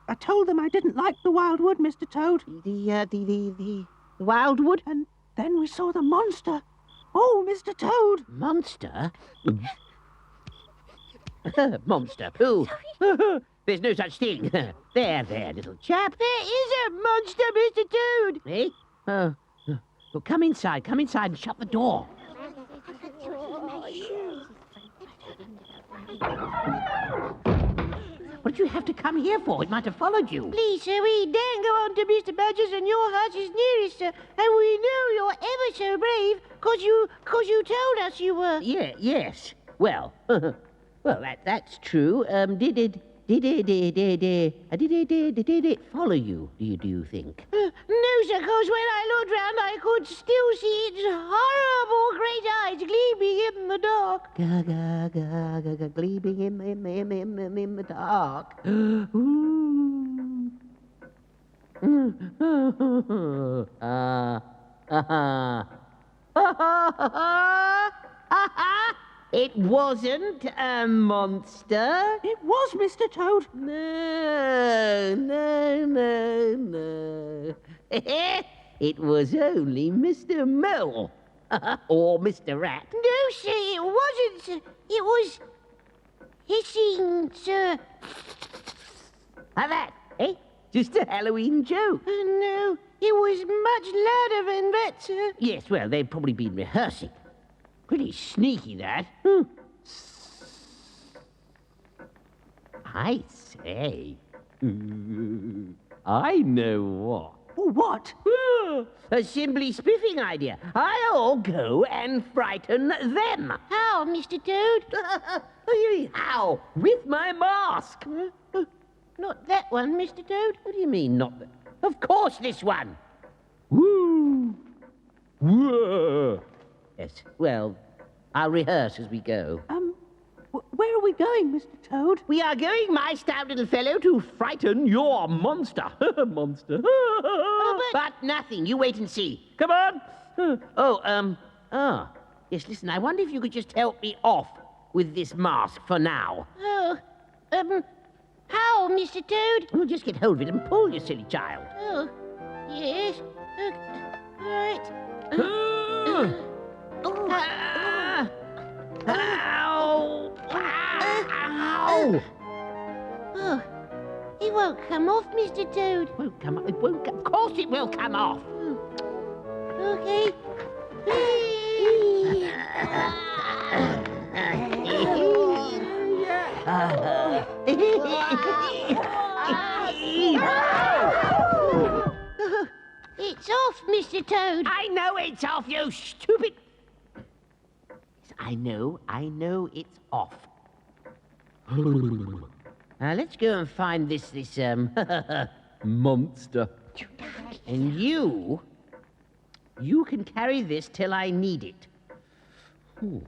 I told them I didn't like the wildwood, Mr. Toad. The wildwood? And then we saw the monster. Oh, Mr. Toad. Monster? Monster? Who? There's no such thing. There, little chap. There is a monster, Mr. Toad. Eh? Well, come inside and shut the door. What did you have to come here for? It might have followed you. Please, sir, we daren't go on to Mr. Badger's, and your house is nearest, sir. And we know you're ever so brave, 'cause you told us you were. Yes. Well, that's true. Did it follow you, do you think? No, sir, 'cause when I looked round, I could still see its horrible great eyes gleaming in the dark. Gleaming in the dark. It wasn't a monster. It was, Mr. Toad. No. It was only Mr. Mole. Or Mr. Rat. No, sir, it wasn't, sir. It was hissing, sir. How that, eh? Just a Halloween joke. No, it was much louder than that, sir. Yes, well, they've probably been rehearsing. Pretty sneaky, that. I say. I know what. What? A simply spiffing idea. I'll go and frighten them. How, Mr. Toad? What do you mean, how? With my mask. Not that one, Mr. Toad. What do you mean, not that? Of course, this one. Woo! Whoa! Yes, well, I'll rehearse as we go. Where are we going, Mr. Toad? We are going, my stout little fellow, to frighten your monster. Monster. But nothing. You wait and see. Come on. Yes, listen, I wonder if you could just help me off with this mask for now. How, Mr. Toad? Well, just get hold of it and pull, you silly child. Oh, yes. Right. Ow! Ow! Oh, it won't come off, Mr. Toad. Won't come off. It won't. Of course, it will come off. Okay. It's off, Mr. Toad. I know it's off, you stupid... I know, it's off. Let's go and find this monster. And you can carry this till I need it. Ooh.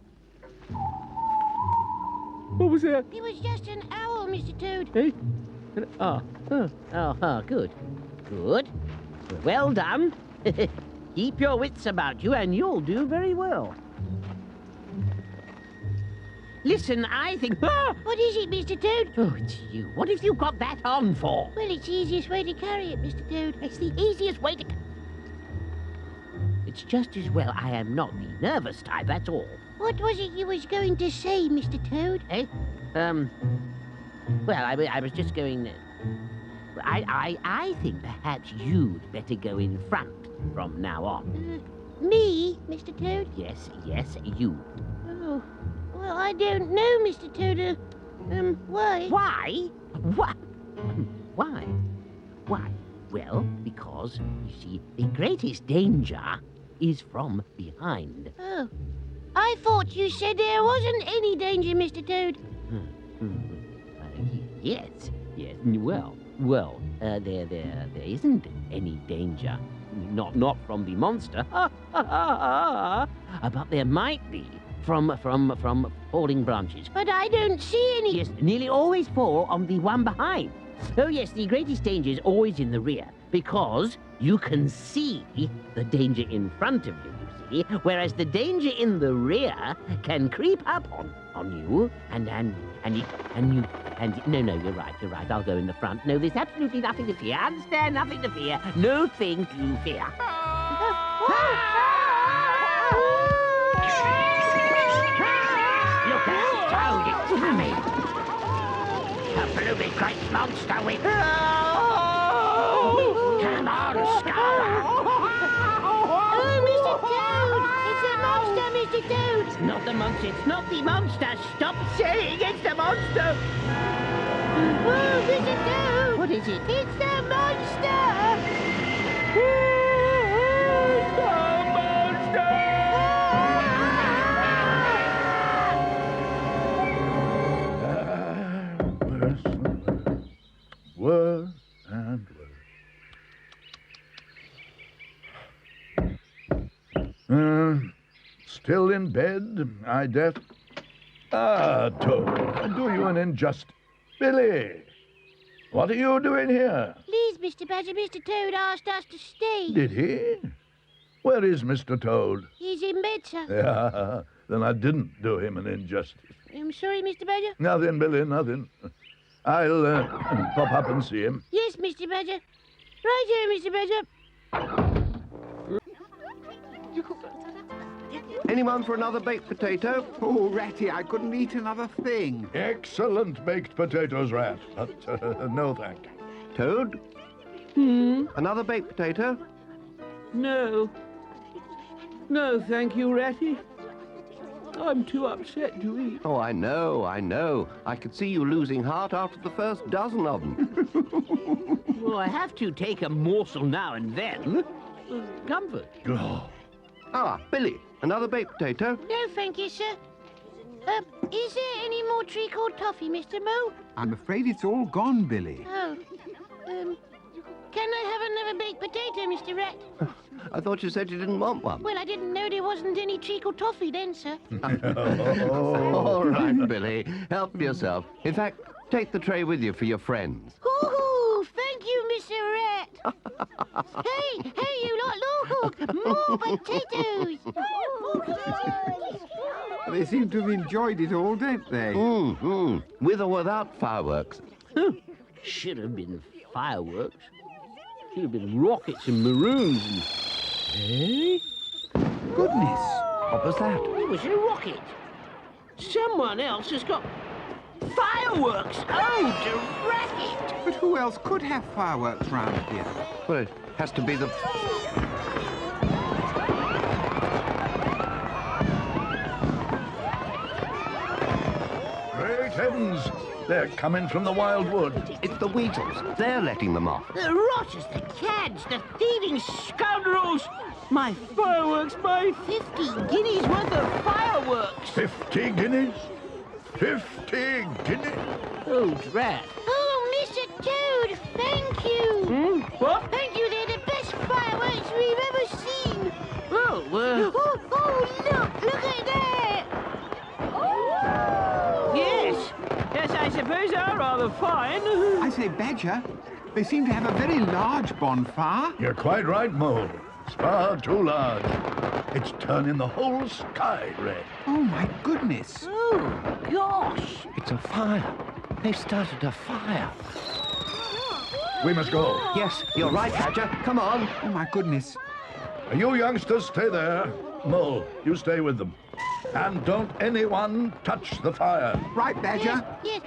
What was that? It was just an owl, Mr. Toad. Hey? Good. Good. Well done. Keep your wits about you and you'll do very well. Listen, I think... What is it, Mr. Toad? Oh, it's you. What have you got that on for? Well, it's the easiest way to carry it, Mr. Toad. It's the easiest way to... It's just as well I am not the nervous type, that's all. What was it you was going to say, Mr. Toad? Eh? Well, I was just going... I think perhaps you'd better go in front from now on. Me, Mr. Toad? Yes, you. Oh, well, I don't know, Mr. Toad. Why? Why? What? Why? Why? Well, because, you see, the greatest danger is from behind. Oh, I thought you said there wasn't any danger, Mr. Toad. Yes. Well, there isn't any danger. Not from the monster. But there might be from falling branches. But I don't see any. Yes, nearly always fall on the one behind. Oh yes, the greatest danger is always in the rear, because you can see the danger in front of you, you see, whereas the danger in the rear can creep up on you, and no, you're right, I'll go in the front. No, there's absolutely nothing to fear. Understand? Nothing to fear. Nothing to fear. Look out, Toad, it's coming. A blooming great monster with... Come on, Scarlet. Oh, Mr. Toad! It's a monster, Mr. Toad! It's not the monster, it's not the monster. Stop saying it's the monster. Oh, Mr. Toad! What is it? It's the monster! Worse and worse. Still in bed, I dare... Toad, do you an injustice. Billy, what are you doing here? Please, Mr. Badger, Mr. Toad asked us to stay. Did he? Where is Mr. Toad? He's in bed, sir. Yeah, then I didn't do him an injustice. I'm sorry, Mr. Badger. Nothing, Billy, nothing. I'll pop up and see him. Yes, Mr. Badger. Right here, Mr. Badger. Anyone for another baked potato? Oh, Ratty, I couldn't eat another thing. Excellent baked potatoes, Rat. But no thank you. Toad? Another baked potato? No, thank you, Ratty. I'm too upset to eat. Oh, I know. I could see you losing heart after the first dozen of them. Well, I have to take a morsel now and then. Comfort. Oh. Billy, another baked potato? No, thank you, sir. Is there any more treacle toffee, Mr. Mo? I'm afraid it's all gone, Billy. Oh, can I have another baked potato, Mr. Rat? I thought you said you didn't want one. Well, I didn't know there wasn't any treacle toffee then, sir. All right, Billy. Help yourself. In fact, take the tray with you for your friends. Ooh, thank you, Mr. Rat. hey, you lot, look, more potatoes. They seem to have enjoyed it all, don't they? With or without fireworks. Should have been fireworks. Should have been rockets and maroons and... Eh? Goodness. What was that? It was a rocket. Someone else has got fireworks. Oh, to racket. But who else could have fireworks round here? Well, it has to be the... Great heavens! They're coming from the wild wood. It's the weasels. They're letting them off. The rotters, the cads, the thieving scoundrels! My fireworks, my 50 guineas worth of fireworks! 50 guineas? 50 guineas? Oh, drat. Oh, Mr. Toad, thank you. What? Thank you, they're the best fireworks we've ever seen. Well, Look at that. yes. Yes, I suppose they are rather fine. I say, Badger, they seem to have a very large bonfire. You're quite right, Mole. It's far too large. It's turning the whole sky red. Oh, my goodness. Oh, gosh. It's a fire. They've started a fire. We must go. Yes, you're right, Badger. Come on. Oh, my goodness. You youngsters stay there. Mole, you stay with them. And don't anyone touch the fire. Right, Badger. Yes.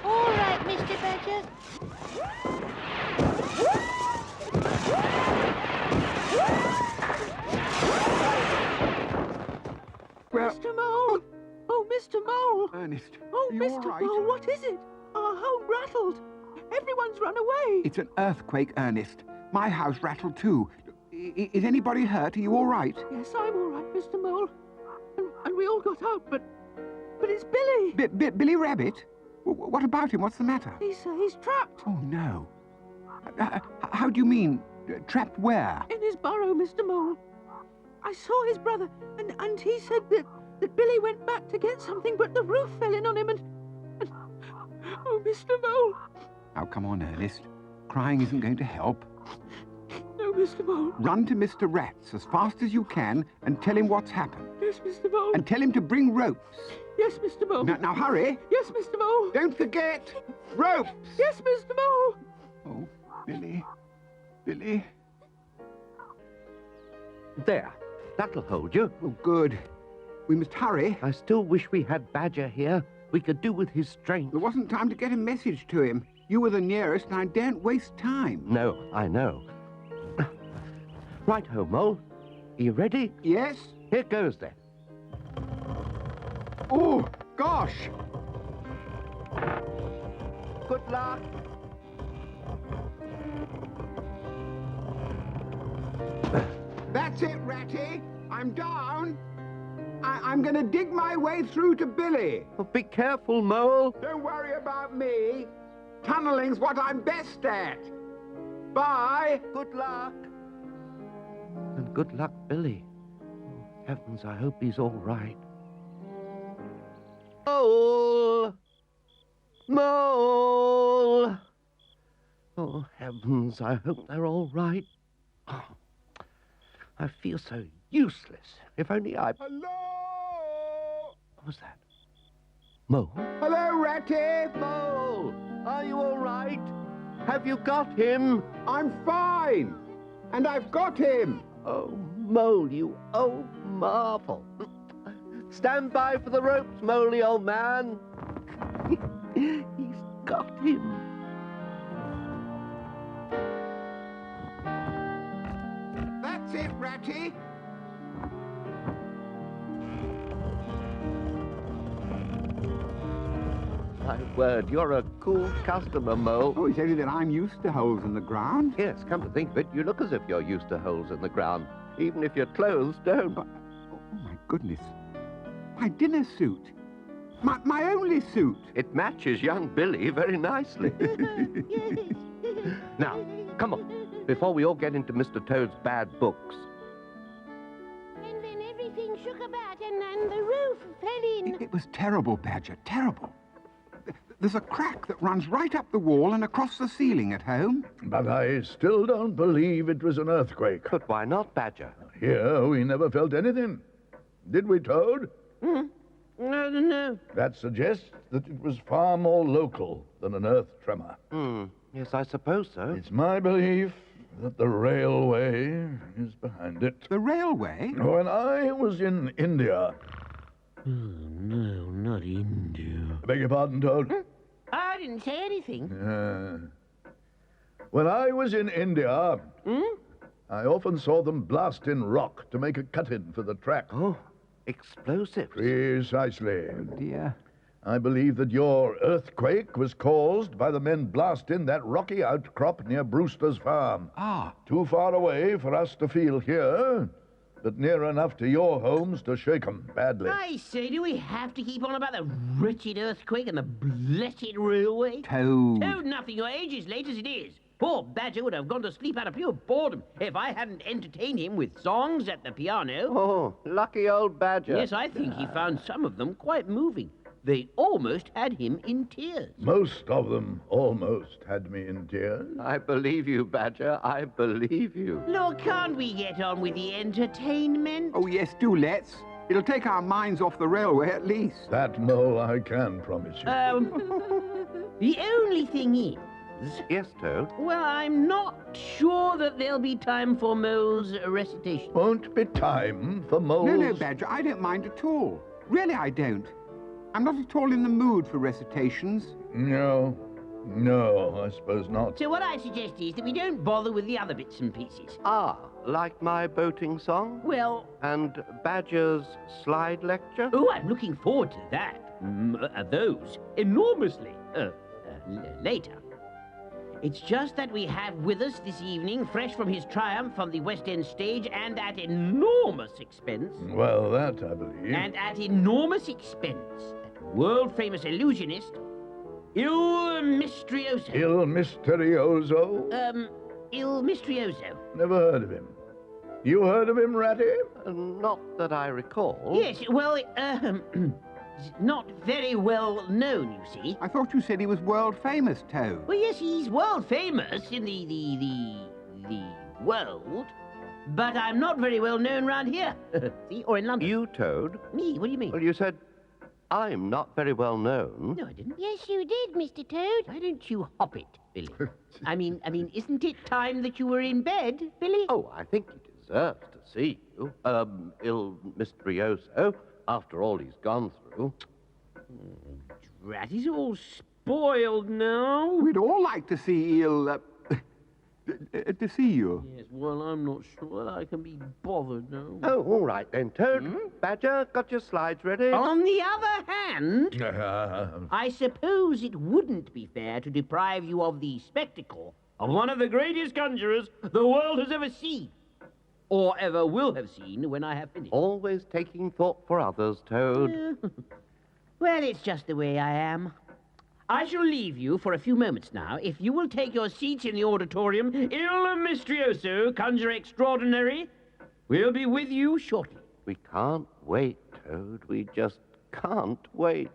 All right, Mr. Badger. Well, Mr. Mole! Oh, Mr. Mole! Ernest, Oh, are you Mr. all right? Mole, what is it? Our home rattled. Everyone's run away. It's an earthquake, Ernest. My house rattled too. Is anybody hurt? Are you all right? Yes, I'm all right, Mr. Mole. And we all got out, but it's Billy. Billy Rabbit? What about him? What's the matter? He's trapped. Oh, no. How do you mean? Trapped where? In his burrow, Mr. Mole. I saw his brother, and he said that Billy went back to get something, but the roof fell in on him, and oh, Mr. Mole. Now, come on, Ernest. Crying isn't going to help. No, Mr. Mole. Run to Mr. Rats as fast as you can and tell him what's happened. Yes, Mr. Mole. And tell him to bring ropes. Yes, Mr. Mole. Now hurry. Yes, Mr. Mole. Don't forget. Ropes. Yes, Mr. Mole. Oh, Billy. Billy. There. That'll hold you. Oh, good. We must hurry. I still wish we had Badger here. We could do with his strength. There wasn't time to get a message to him. You were the nearest, and I daren't waste time. No, I know. Right ho, Mole. Are you ready? Yes? Here goes then. Oh, gosh. Good luck. That's it, Ratty. I'm down. I'm going to dig my way through to Billy. Oh, be careful, Mole. Don't worry about me. Tunneling's what I'm best at. Bye. Good luck. And good luck, Billy. Oh, heavens, I hope he's all right. Mole! Mole! Oh, heavens, I hope they're all right. Oh, I feel so useless. If only I... Hello? What was that? Mole? Hello, Ratty. Mole! Are you all right? Have you got him? I'm fine. And I've got him. Oh, Mole, you old marvel. Stand by for the ropes, Moley, old man. He's got him. That's it, Ratty. My word, you're a cool customer, Mole. Oh, it's only that I'm used to holes in the ground. Yes, come to think of it, you look as if you're used to holes in the ground, even if your clothes don't. Oh, my goodness. My dinner suit. My only suit. It matches young Billy very nicely. Now, come on, before we all get into Mr. Toad's bad books. And then everything shook about and the roof fell in. It was terrible, Badger, terrible. There's a crack that runs right up the wall and across the ceiling at home. But I still don't believe it was an earthquake. But why not, Badger? Here, we never felt anything. Did we, Toad? No. That suggests that it was far more local than an earth tremor. Yes, I suppose so. It's my belief that the railway is behind it. The railway? When I was in India... Oh, no, not India. Beg your pardon, Toad? I didn't say anything. When I was in India, I often saw them blasting rock to make a cut-in for the track. Oh, explosives. Precisely. Oh, dear. I believe that your earthquake was caused by the men blasting that rocky outcrop near Brewster's farm. Ah. Too far away for us to feel here, but near enough to your homes to shake 'em badly. I say, do we have to keep on about the wretched earthquake and the blessed railway? Toad. Toad, nothing. Your age is late as it is. Poor Badger would have gone to sleep out of pure boredom if I hadn't entertained him with songs at the piano. Oh, lucky old Badger. Yes, I think he found some of them quite moving. They almost had him in tears. Most of them almost had me in tears. I believe you, Badger. I believe you. Look, can't we get on with the entertainment? Oh, yes, do let's. It'll take our minds off the railway at least. That, Mole, I can promise you. The only thing is... Yes, Toad? Well, I'm not sure that there'll be time for Mole's recitation. Won't be time for Mole's... No, Badger, I don't mind at all. Really, I don't. I'm not at all in the mood for recitations. No, I suppose not. So what I suggest is that we don't bother with the other bits and pieces. Ah, like my boating song? Well... And Badger's slide lecture? Oh, I'm looking forward to that. Those. Enormously. Later. It's just that we have with us this evening, fresh from his triumph on the West End stage and at enormous expense... Well, that I believe. And at enormous expense, that world-famous illusionist, Il Misterioso. Il Misterioso? Il Misterioso. Never heard of him. You heard of him, Ratty? Not that I recall. Yes, well, not very well known, you see. I thought you said he was world famous, Toad. Well, yes, he's world famous in the world, but I'm not very well known round here. See, or in London. You, Toad? Me? What do you mean? Well, you said I'm not very well known. No, I didn't. Yes, you did, Mr. Toad. Why don't you hop it, Billy? I mean, isn't it time that you were in bed, Billy? Oh, I think he deserves to see you. Il Misterioso, after all he's gone through. Drat, he's all spoiled now. We'd all like to see to see you. Yes, well, I'm not sure that I can be bothered now. Oh, all right then, Toad. Badger, got your slides ready? On the other hand, I suppose it wouldn't be fair to deprive you of the spectacle of one of the greatest conjurers the world has ever seen. Or ever will have seen when I have finished. Always taking thought for others, Toad. Well, it's just the way I am. I shall leave you for a few moments now. If you will take your seats in the auditorium, Il Misterioso, conjurer extraordinary, will be with you shortly. We can't wait, Toad. We just can't wait.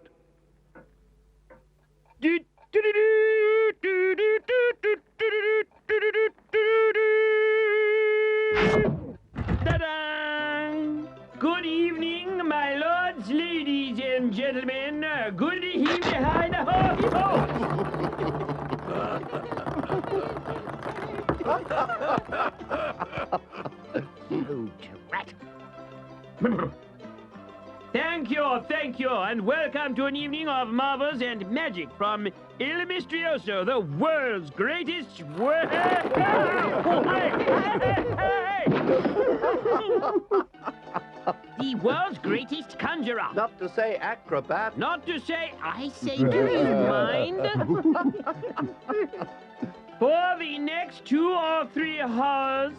Ta-da! Good evening, my lords, ladies, and gentlemen. Good evening, hi, Oh, drat. Thank you, and welcome to an evening of marvels and magic from Il Misterioso, the world's greatest... The world's greatest conjurer. Not to say acrobat. Not to say, I say, do you mind? For the next 2 or 3 hours...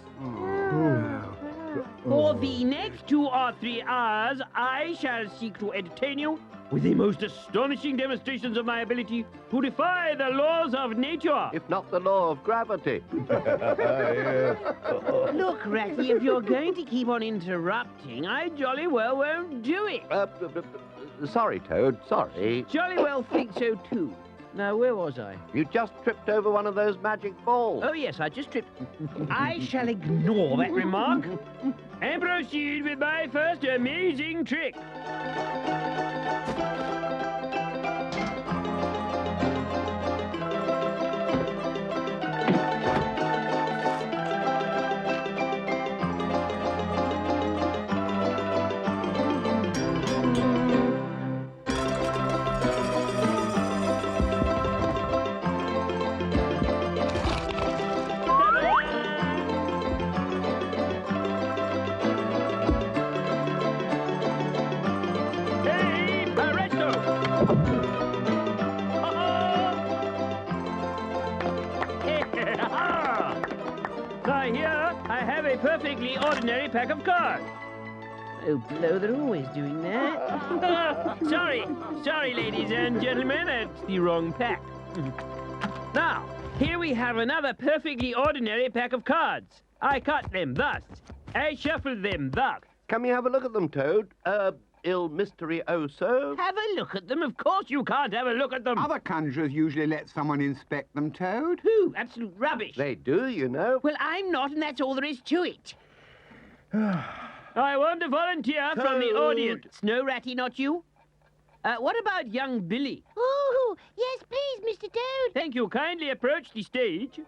For the next 2 or 3 hours, I shall seek to entertain you with the most astonishing demonstrations of my ability to defy the laws of nature. If not the law of gravity. Look, Ratty, if you're going to keep on interrupting, I jolly well won't do it. Sorry, Toad, sorry. Jolly well think so, too. Now, where was I? You just tripped over one of those magic balls. Oh, yes, I just tripped. I shall ignore that remark and proceed with my first amazing trick. Hey, presto! I have a perfectly ordinary pack of cards. Oh, blow, they're always doing that. Sorry, ladies and gentlemen, that's the wrong pack. Now, here we have another perfectly ordinary pack of cards. I cut them thus. I shuffled them thus. Can we have a look at them, Toad? Il Mysterioso? Have a look at them? Of course you can't have a look at them. Other conjurers usually let someone inspect them, Toad. Who? Absolute rubbish. They do, you know. Well, I'm not, and that's all there is to it. I want a volunteer from the audience. No, Ratty, not you. What about young Billy? Oh, yes, please, Mr. Toad. Thank you. Kindly approach the stage.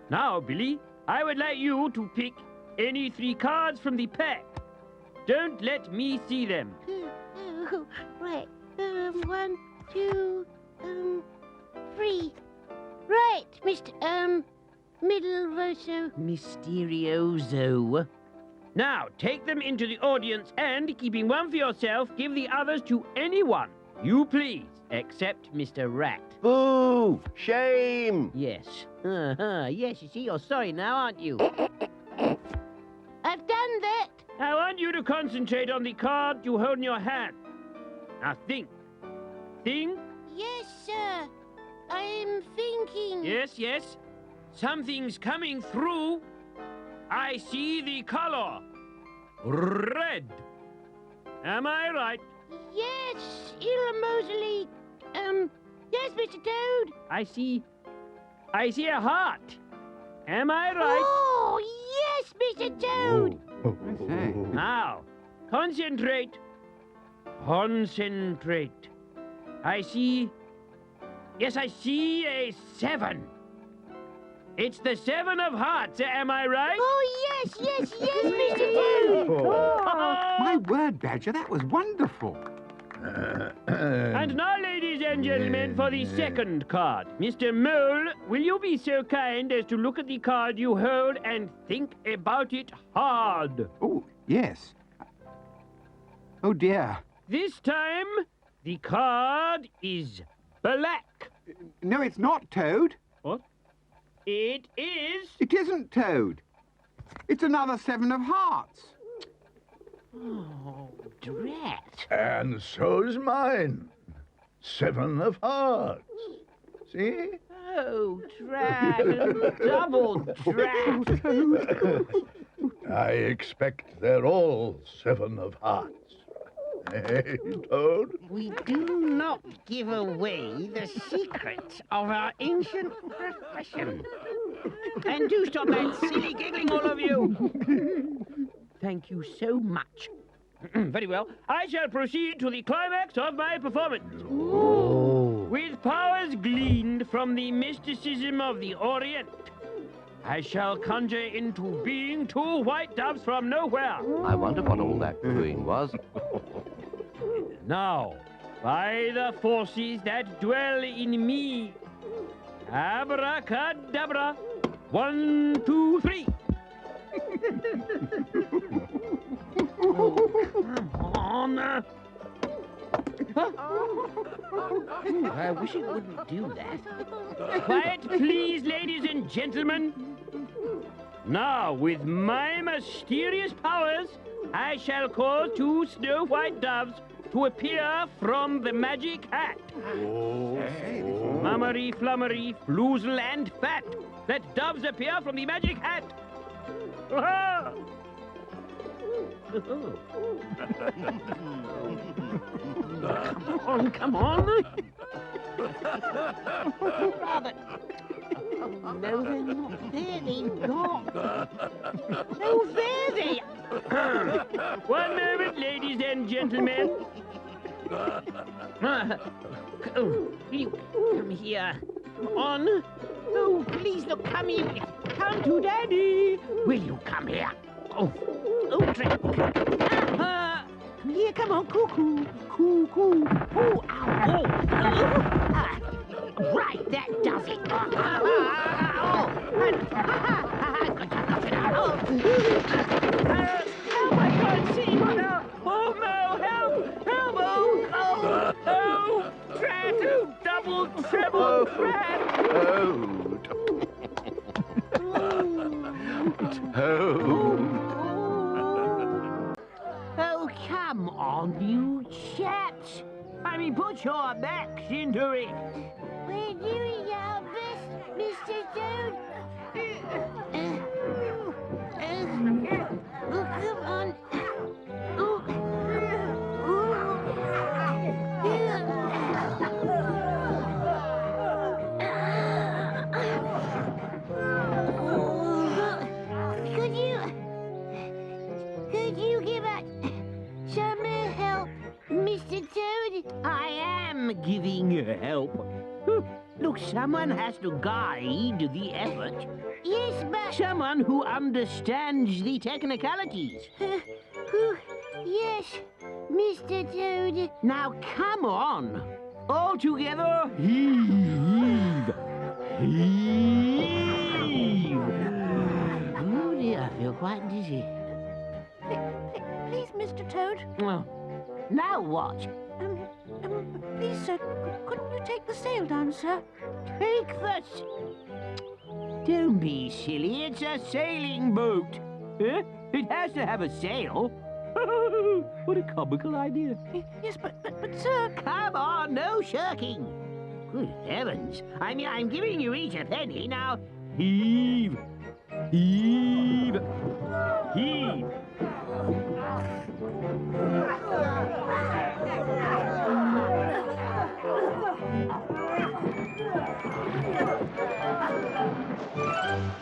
Now, Billy, I would like you to pick any 3 cards from the pack. Don't let me see them. Oh, right. 1, 2, 3. Right, Mr. Middleverso. Mysterioso. Now, take them into the audience and, keeping one for yourself, give the others to anyone you please, except Mr. Rat. Boo! Shame! Yes. Yes, you see, you're sorry now, aren't you? I've done that. I want you to concentrate on the card you hold in your hand. Now, think. Think? Yes, sir. I'm thinking. Yes. Something's coming through. I see the color. Red. Am I right? Yes, Mosley. Yes, Mr. Toad. I see a heart. Am I right? Oh, yes, Mr. Toad. Now, concentrate. Concentrate. I see a 7. It's the 7 of hearts, am I right? Oh, yes, Mr. Toad. My word, Badger, that was wonderful. And now, ladies and gentlemen, for the second card. Mr. Mole, will you be so kind as to look at the card you hold and think about it hard? Oh, yes. Oh, dear. This time, the card is black. No, it's not, Toad. What? It is. It isn't, Toad. It's another 7 of hearts. Oh, drat. And so's mine. 7 of hearts. See? Oh, drat. Double drat. I expect they're all 7 of hearts. Hey, Toad? We do not give away the secrets of our ancient profession. And do stop that silly giggling, all of you. Thank you so much. Very well. I shall proceed to the climax of my performance. Ooh. With powers gleaned from the mysticism of the Orient, I shall conjure into being 2 white doves from nowhere. I wonder what all that cooing was. Now, by the forces that dwell in me, abracadabra, 1, 2, 3. Oh, come on. I wish it wouldn't do that. Quiet, please, ladies and gentlemen. Now, with my mysterious powers, I shall cause 2 snow white doves to appear from the magic hat. Mummery, flummery, floozle, and fat. Let doves appear from the magic hat. Come on. Rather. Oh, no, they're not there. They're gone. Oh, there they are. One moment, ladies and gentlemen. Oh, you come here. Come on. Oh, please, look, come in. Come to Daddy. Will you come here? Oh, drink. Come here, come on, cuckoo. Cuckoo. Oh, ow, right, that does it. Help, I can't see. Oh, no, help. Help, oh, drat, double, treble, drat. Oh, come on, you chaps. I mean, put your backs into it. We're doing our best, Mr. Toad. Oh, come on. Could you give us some help, Mr. Toad? I am giving you help. Look, someone has to guide the effort. Yes, but... Someone who understands the technicalities. Yes, Mr. Toad. Now, come on. All together, heave. Heave. Oh, dear, I feel quite dizzy. Please, Mr. Toad. Well, now what? Please, sir, couldn't you take the sail down, sir? Take the... Don't be silly, it's a sailing boat. Huh? It has to have a sail. What a comical idea. Yes, but sir... Come on, no shirking. Good heavens. I mean, I'm giving you each a penny. Now, heave. Heave. Heave.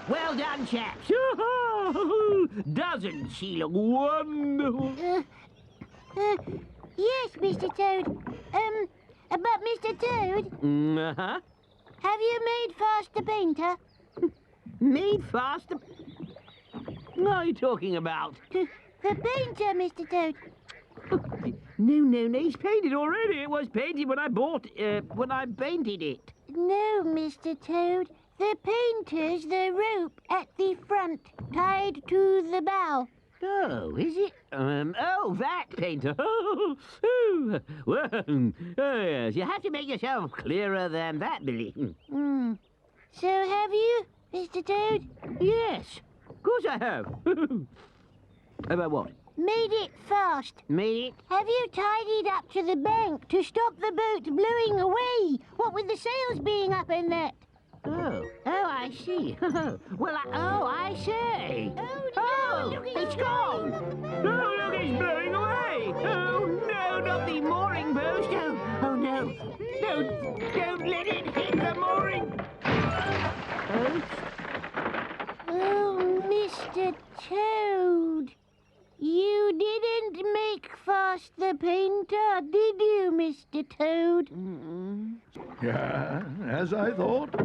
Well done, chaps. Doesn't she look wonderful? Yes, Mr. Toad. But Mr. Toad, Uh-huh. have you made fast the painter? Made fast? What are you talking about? The painter, Mr. Toad. No, he's painted already. It was painted when I painted it. No, Mr. Toad. The painter's the rope at the front, tied to the bow. Oh, is it? Oh, that painter. Well, yes, you have to make yourself clearer than that, Billy. So have you, Mr. Toad? Yes, of course I have. About what? Made it fast. Made it? Have you tied it up to the bank to stop the boat blowing away? What with the sails being up and that? Oh, I see. Well, I see. Oh, no, look, it's gone. Oh, look, it's blowing away. Oh, no, not the mooring post. Oh, no. No, don't let it hit the mooring. Oh, Mr. Toad. You didn't make fast the painter, did you, Mr. Toad? Yeah, as I thought.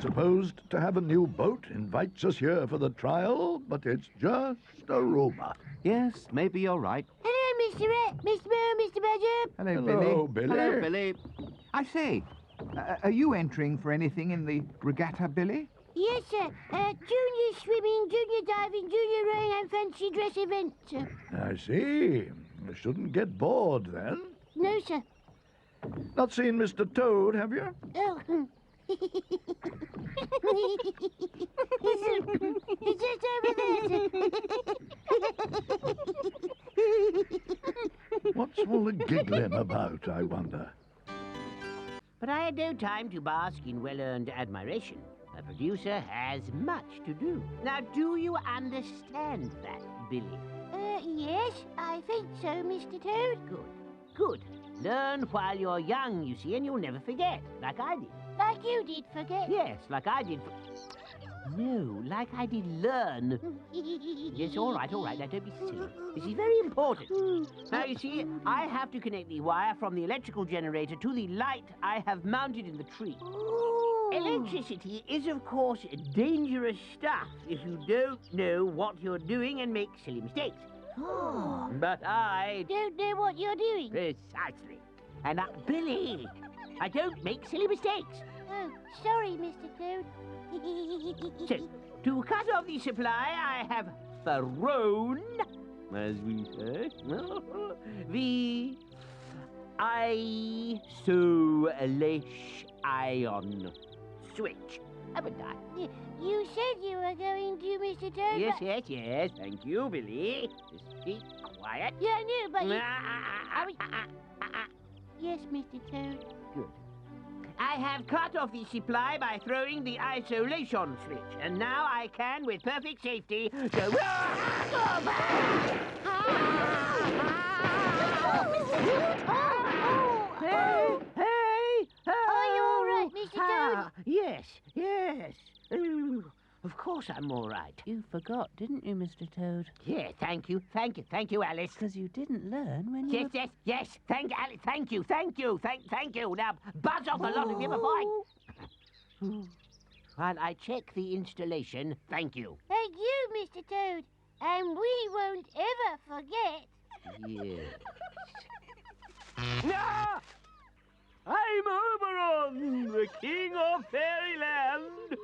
Supposed to have a new boat invites us here for the trial, but it's just a rumor. Yes, maybe you're right. Hello, Mr. Rat, Mr. Mo, Mr. Badger. Hello, Billy. Hello, Billy. I say, are you entering for anything in the regatta, Billy? Yes, sir. Junior swimming, junior diving, junior rowing and fancy dress event, sir. I see. You shouldn't get bored, then. No, sir. Not seen Mr. Toad, have you? Oh. It's just over there, sir. What's all the giggling about, I wonder? But I had no time to bask in well-earned admiration. A producer has much to do. Now, do you understand that, Billy? Yes, I think so, Mr. Toad. Good. Learn while you're young, you see, and you'll never forget, like I did. Like you did forget? Yes, like I did. No, like I did learn. Yes, all right, now don't be silly. This is very important. Now, you see, I have to connect the wire from the electrical generator to the light I have mounted in the tree. Ooh. Electricity is, of course, dangerous stuff if you don't know what you're doing and make silly mistakes. Oh. But I don't know what you're doing. Precisely. And Billy, I don't make silly mistakes. Oh, sorry, Mr. Toad. So, to cut off the supply, I have thrown, as we say, the isolation switch. haven't I? You said you were going to, Mr. Toad. Yes, but- yes, yes. Thank you, Billy. Just keep quiet. Yeah, I knew, but you... Ah. Yes, Mr. Toad. Good. I have cut off the supply by throwing the isolation switch, and now I can, with perfect safety, go... Hey! Are you all right, Mr. Toad? Yes, yes. Ooh, of course I'm all right. You forgot, didn't you, Mr. Toad? Yeah, thank you, Alice. Because you didn't learn when you Yes. Thank you. Now, buzz off a lot of you before I... While I check the installation, thank you. Thank you, Mr. Toad. And we won't ever forget. Yes. Ah! I'm Oberon, the king of fairyland.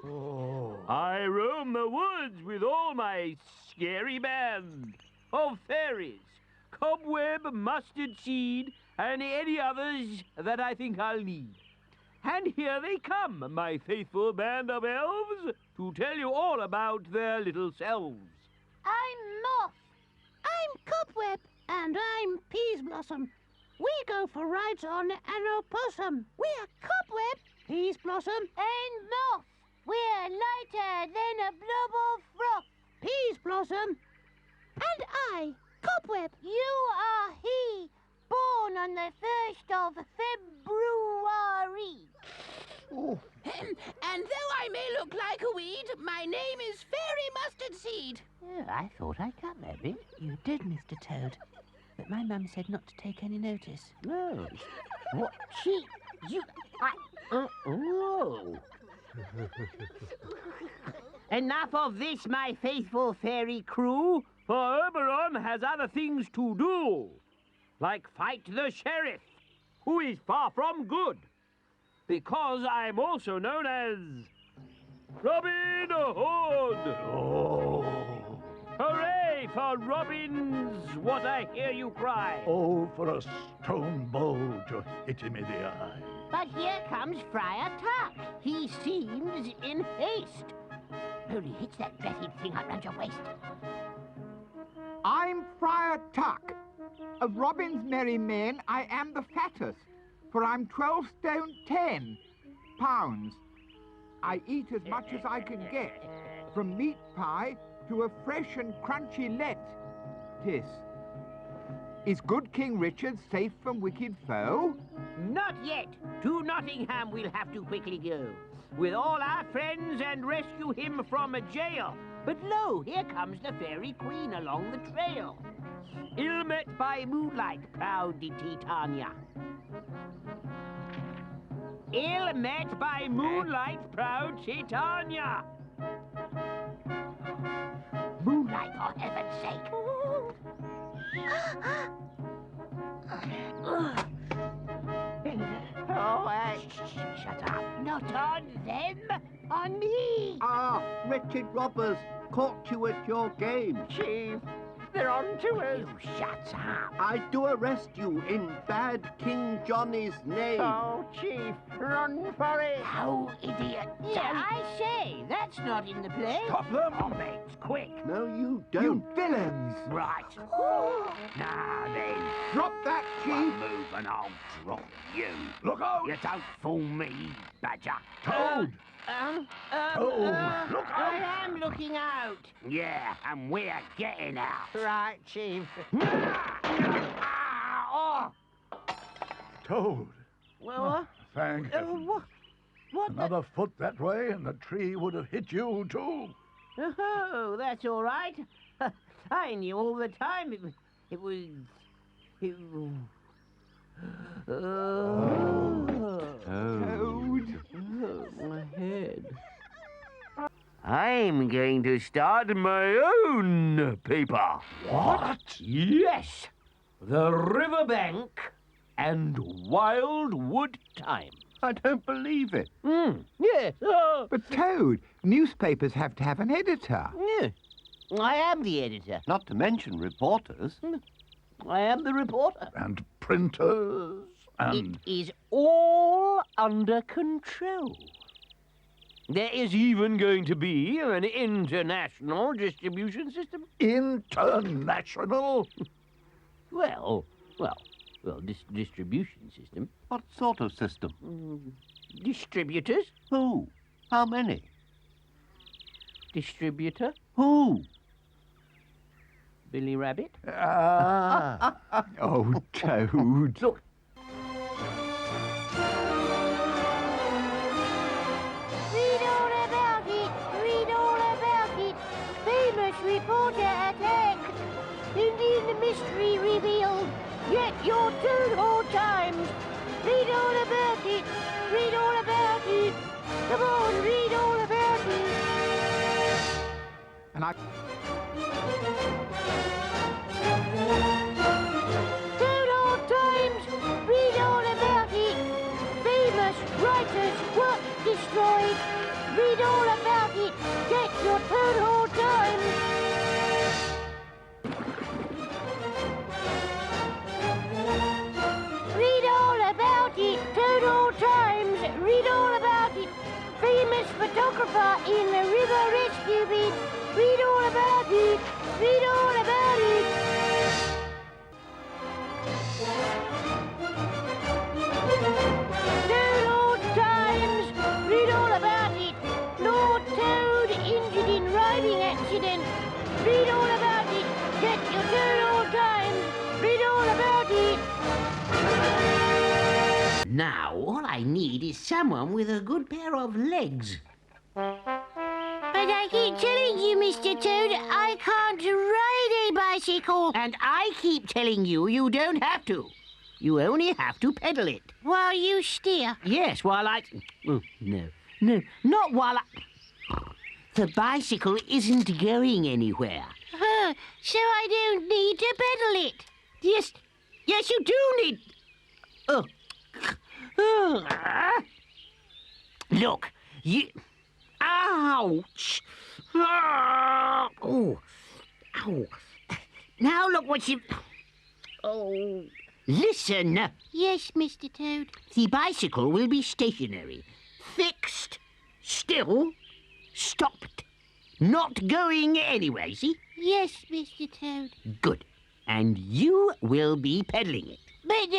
I roam the woods with all my scary band of fairies, cobweb, mustard seed, and any others that I think I'll need. And here they come, my faithful band of elves, to tell you all about their little selves. I'm Moth. I'm Cobweb. And I'm Peaseblossom. We go for rides on an opossum. We're Cobweb, Peaseblossom, And Moth. We're lighter than a blob of froth. Peaseblossom. And I, Cobweb. You are he, born on the 1st of February. And though I may look like a weed, my name is Fairy Mustard Seed. Oh, I thought I cut that bit. You did, Mr. Toad. But my mum said not to take any notice. Oh. What? Oh. Enough of this, my faithful fairy crew, for Oberon has other things to do. Like fight the sheriff, who is far from good. Because I'm also known as Robin Hood. Hooray for Robin's what I hear you cry. Oh, for a stone bow to hit him in the eye. But here comes Friar Tuck. He seems in haste. Only hits that dratted thing up round your waist. I'm Friar Tuck. Of Robin's merry men, I am the fattest, for I'm 12 stone 10 pounds. I eat as much as I can get, from meat pie to a fresh and crunchy lettuce. Is good King Richard safe from wicked foe? Not yet. To Nottingham we'll have to quickly go, with all our friends, and rescue him from a jail. But lo, here comes the Fairy Queen along the trail. Ill met by moonlight, proud Titania. Ill met by moonlight, proud Titania. Moonlight, for heaven's sake. Shut up. Not on them, on me. Ah, wretched robbers, caught you at your game. Chief, they're on to us. You shut up. I do arrest you in bad King Johnny's name. Oh, Chief, run for it. Oh, idiot. Yeah, I say, that's not in the play. Stop them! Comrades, quick. No, you don't. You villains! Right. Now then, Drop that, Chief! move and I'll drop you. Look out! You don't fool me, Badger. Toad! Toad, look out! I am looking out. Yeah, and we're getting out. Right, Chief. Oh, Toad! well, Thank heaven. what? Another foot that way and the tree would have hit you, too. Oh, that's all right. I knew all the time it was... Toad! my head. I'm going to start my own paper. What? Yes, the riverbank and Wildwood Time. I don't believe it. Yes. But Toad, newspapers have to have an editor. Yeah. I am the editor. Not to mention reporters. I am the reporter. And printers and... It is all under control. There is even going to be an international distribution system. International? Well, distribution system. What sort of system? Distributors. Who? How many? Distributor. Who? Billy Rabbit. Oh, Toad. Look. Read all about it. Read all about it. Famous reporter attacked. Indian mystery revealed. Get your Toad Hall Times. Read all about it. Read all about it. Come on, read all about it. And I... Toad Hall Times. Read all about it. Famous writers' work destroyed. Read all about it. Get your Toad Hall Times. Read all about it. Toad Hall Times. Read all about it. Famous photographer in the river rescue bid. Read all about it. Read all about it. Toad Hall Times. Read all about it. Lord Toad injured in riding accident. Read all about it. Get your Toad Hall Times. Read all about it. Now, all I need is someone with a good pair of legs. But I keep telling you, Mr. Toad, I can't ride a bicycle. And I keep telling you, you don't have to. You only have to pedal it. While you steer. Yes, while I... Oh, no, not while I... The bicycle isn't going anywhere. So I don't need to pedal it. Yes, you do need... Oh. Look, you... Ouch! Oh, ow. Now look what you... Oh, listen. Yes, Mr. Toad. The bicycle will be stationary, fixed, still, stopped, not going anywhere, see? Yes, Mr. Toad. Good. And you will be pedaling it. But...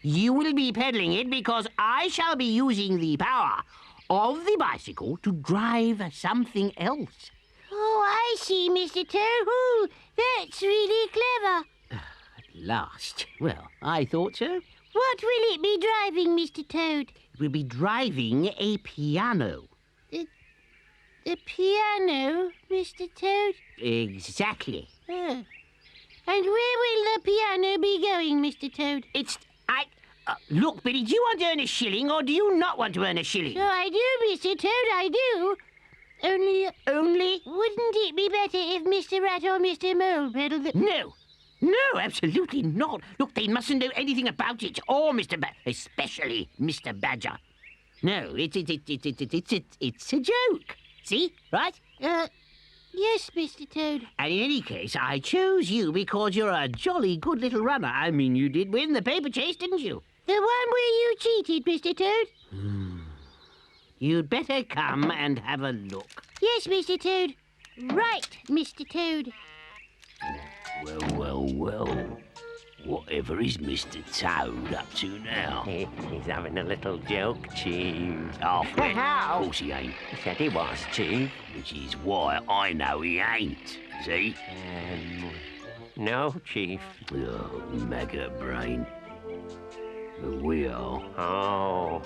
You will be pedaling it because I shall be using the power of the bicycle to drive something else. Oh, I see, Mr. Toad. Ooh, that's really clever. At last. Well, I thought so. What will it be driving, Mr. Toad? It will be driving a piano. The piano, Mr. Toad? Exactly. Oh. And where will the piano be going, Mr. Toad? Look, Billy, do you want to earn a shilling or do you not want to earn a shilling? So I do, Mr. Toad, I do. Only... Wouldn't it be better if Mr. Rat or Mr. Mole pedalled the... No, absolutely not. Look, they mustn't know anything about it, or Mr. especially Mr. Badger. No, it's a joke. See, right? Yes, Mr. Toad. And in any case, I chose you because you're a jolly good little runner. I mean, you did win the paper chase, didn't you? The one where you cheated, Mr. Toad? You'd better come and have a look. Yes, Mr. Toad. Right, Mr. Toad. Well. Whatever is Mr. Toad up to now? He's having a little joke, Chief. Oh, How? of course he ain't. He said he was, Chief. Which is why I know he ain't. See? No, Chief. Oh, maggot brain. But we are. Oh.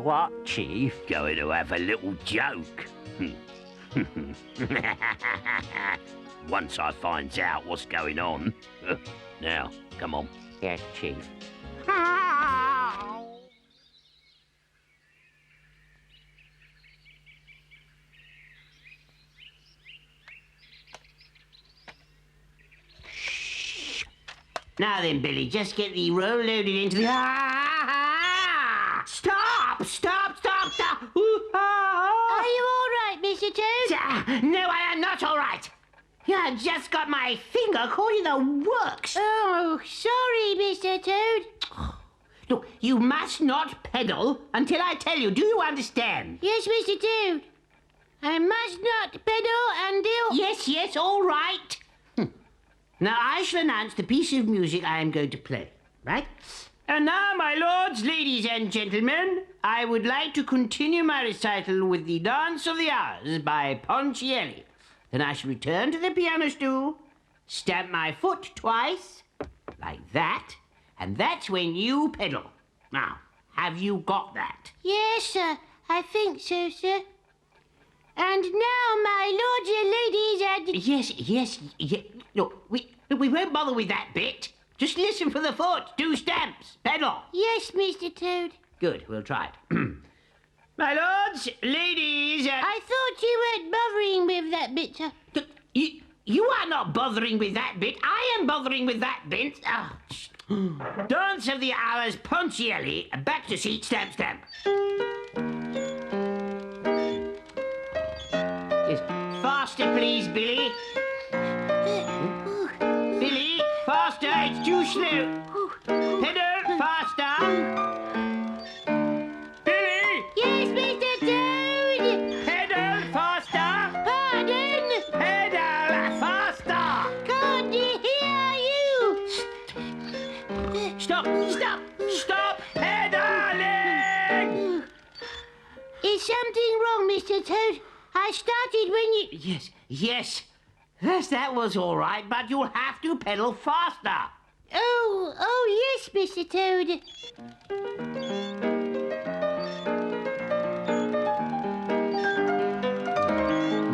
What, Chief? Going to have a little joke. Once I finds out what's going on. Now, come on. Yes, Chief. Now then, Billy, just get the roll loaded into the... Stop! Are you all right, Mr. Toad? No, I am not all right. I've just got my finger caught in the works. Oh, sorry, Mr. Toad. Look, you must not pedal until I tell you. Do you understand? Yes, Mr. Toad. I must not pedal until... Yes, all right. Now, I shall announce the piece of music I am going to play, right? And now, my lords, ladies and gentlemen, I would like to continue my recital with the Dance of the Hours by Ponchielli. Then I shall return to the piano stool, stamp my foot twice, like that, and that's when you pedal. Now, have you got that? Yes, sir. I think so, sir. And now, my lords and ladies and... Yes. Look, we won't bother with that bit. Just listen for the foot. 2 stamps. Pedal. Yes, Mr. Toad. Good, we'll try it. My lords, ladies... I thought you weren't bothering with that bit, sir. You are not bothering with that bit. I am bothering with that bit. Dance of the Hours, Ponchielli. Back to seat, stamp. Yes. Faster, please, Billy. Billy, faster. It's too slow. Pedal, faster. Billy! Yes, Mr. Toad! Pedal, faster. Pardon? Pedal, faster. Can't hear you! Stop pedaling! Is something wrong, Mr. Toad? I started when you... Yes, that was all right, but you'll have to pedal faster. Oh, yes, Mr. Toad.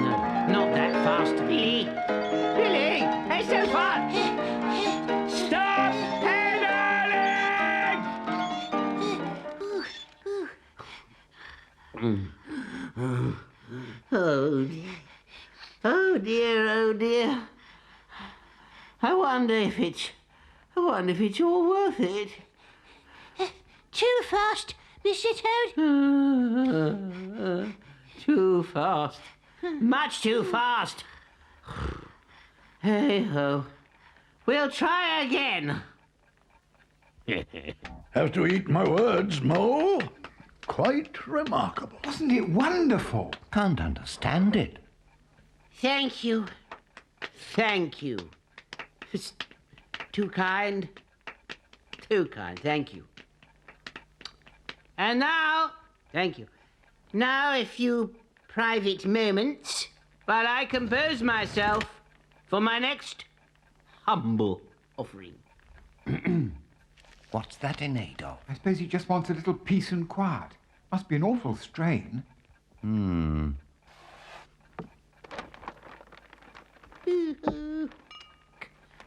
No, not that fast, Billy. Billy, it's so fast. Stop pedaling! Oh dear. I wonder if it's all worth it. Too fast, Mr. Toad. Too fast. Much too fast. Hey-ho. We'll try again. Have to eat my words, Mole. Quite remarkable. Wasn't it wonderful? Can't understand it. Thank you. It's too kind. Thank you. And now, thank you. Now a few private moments while I compose myself for my next humble offering. What's that in aid of? I suppose he just wants a little peace and quiet. Must be an awful strain.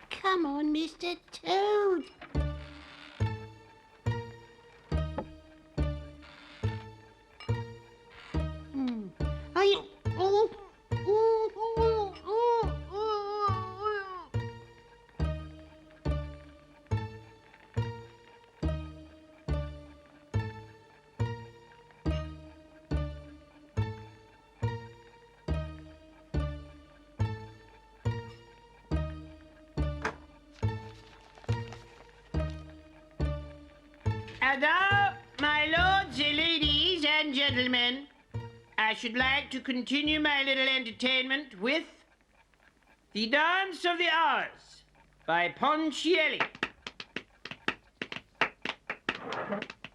Come on, Mr. Toad. Are you... And now, my lords, ladies, and gentlemen, I should like to continue my little entertainment with The Dance of the Hours by Ponchielli.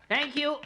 Thank you.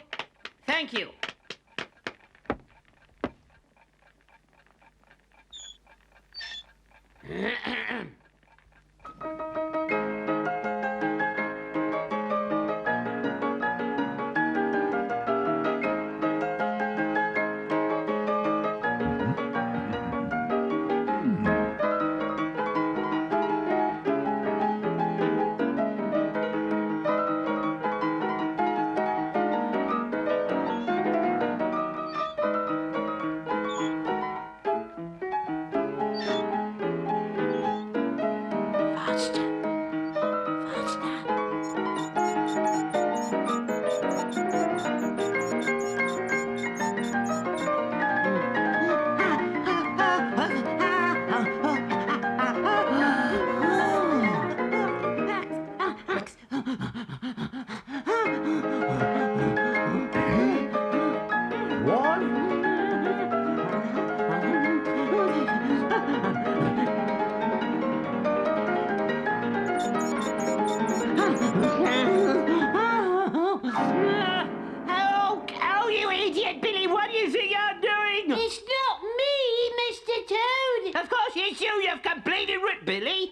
Of course it's you, you've completed it, Billy.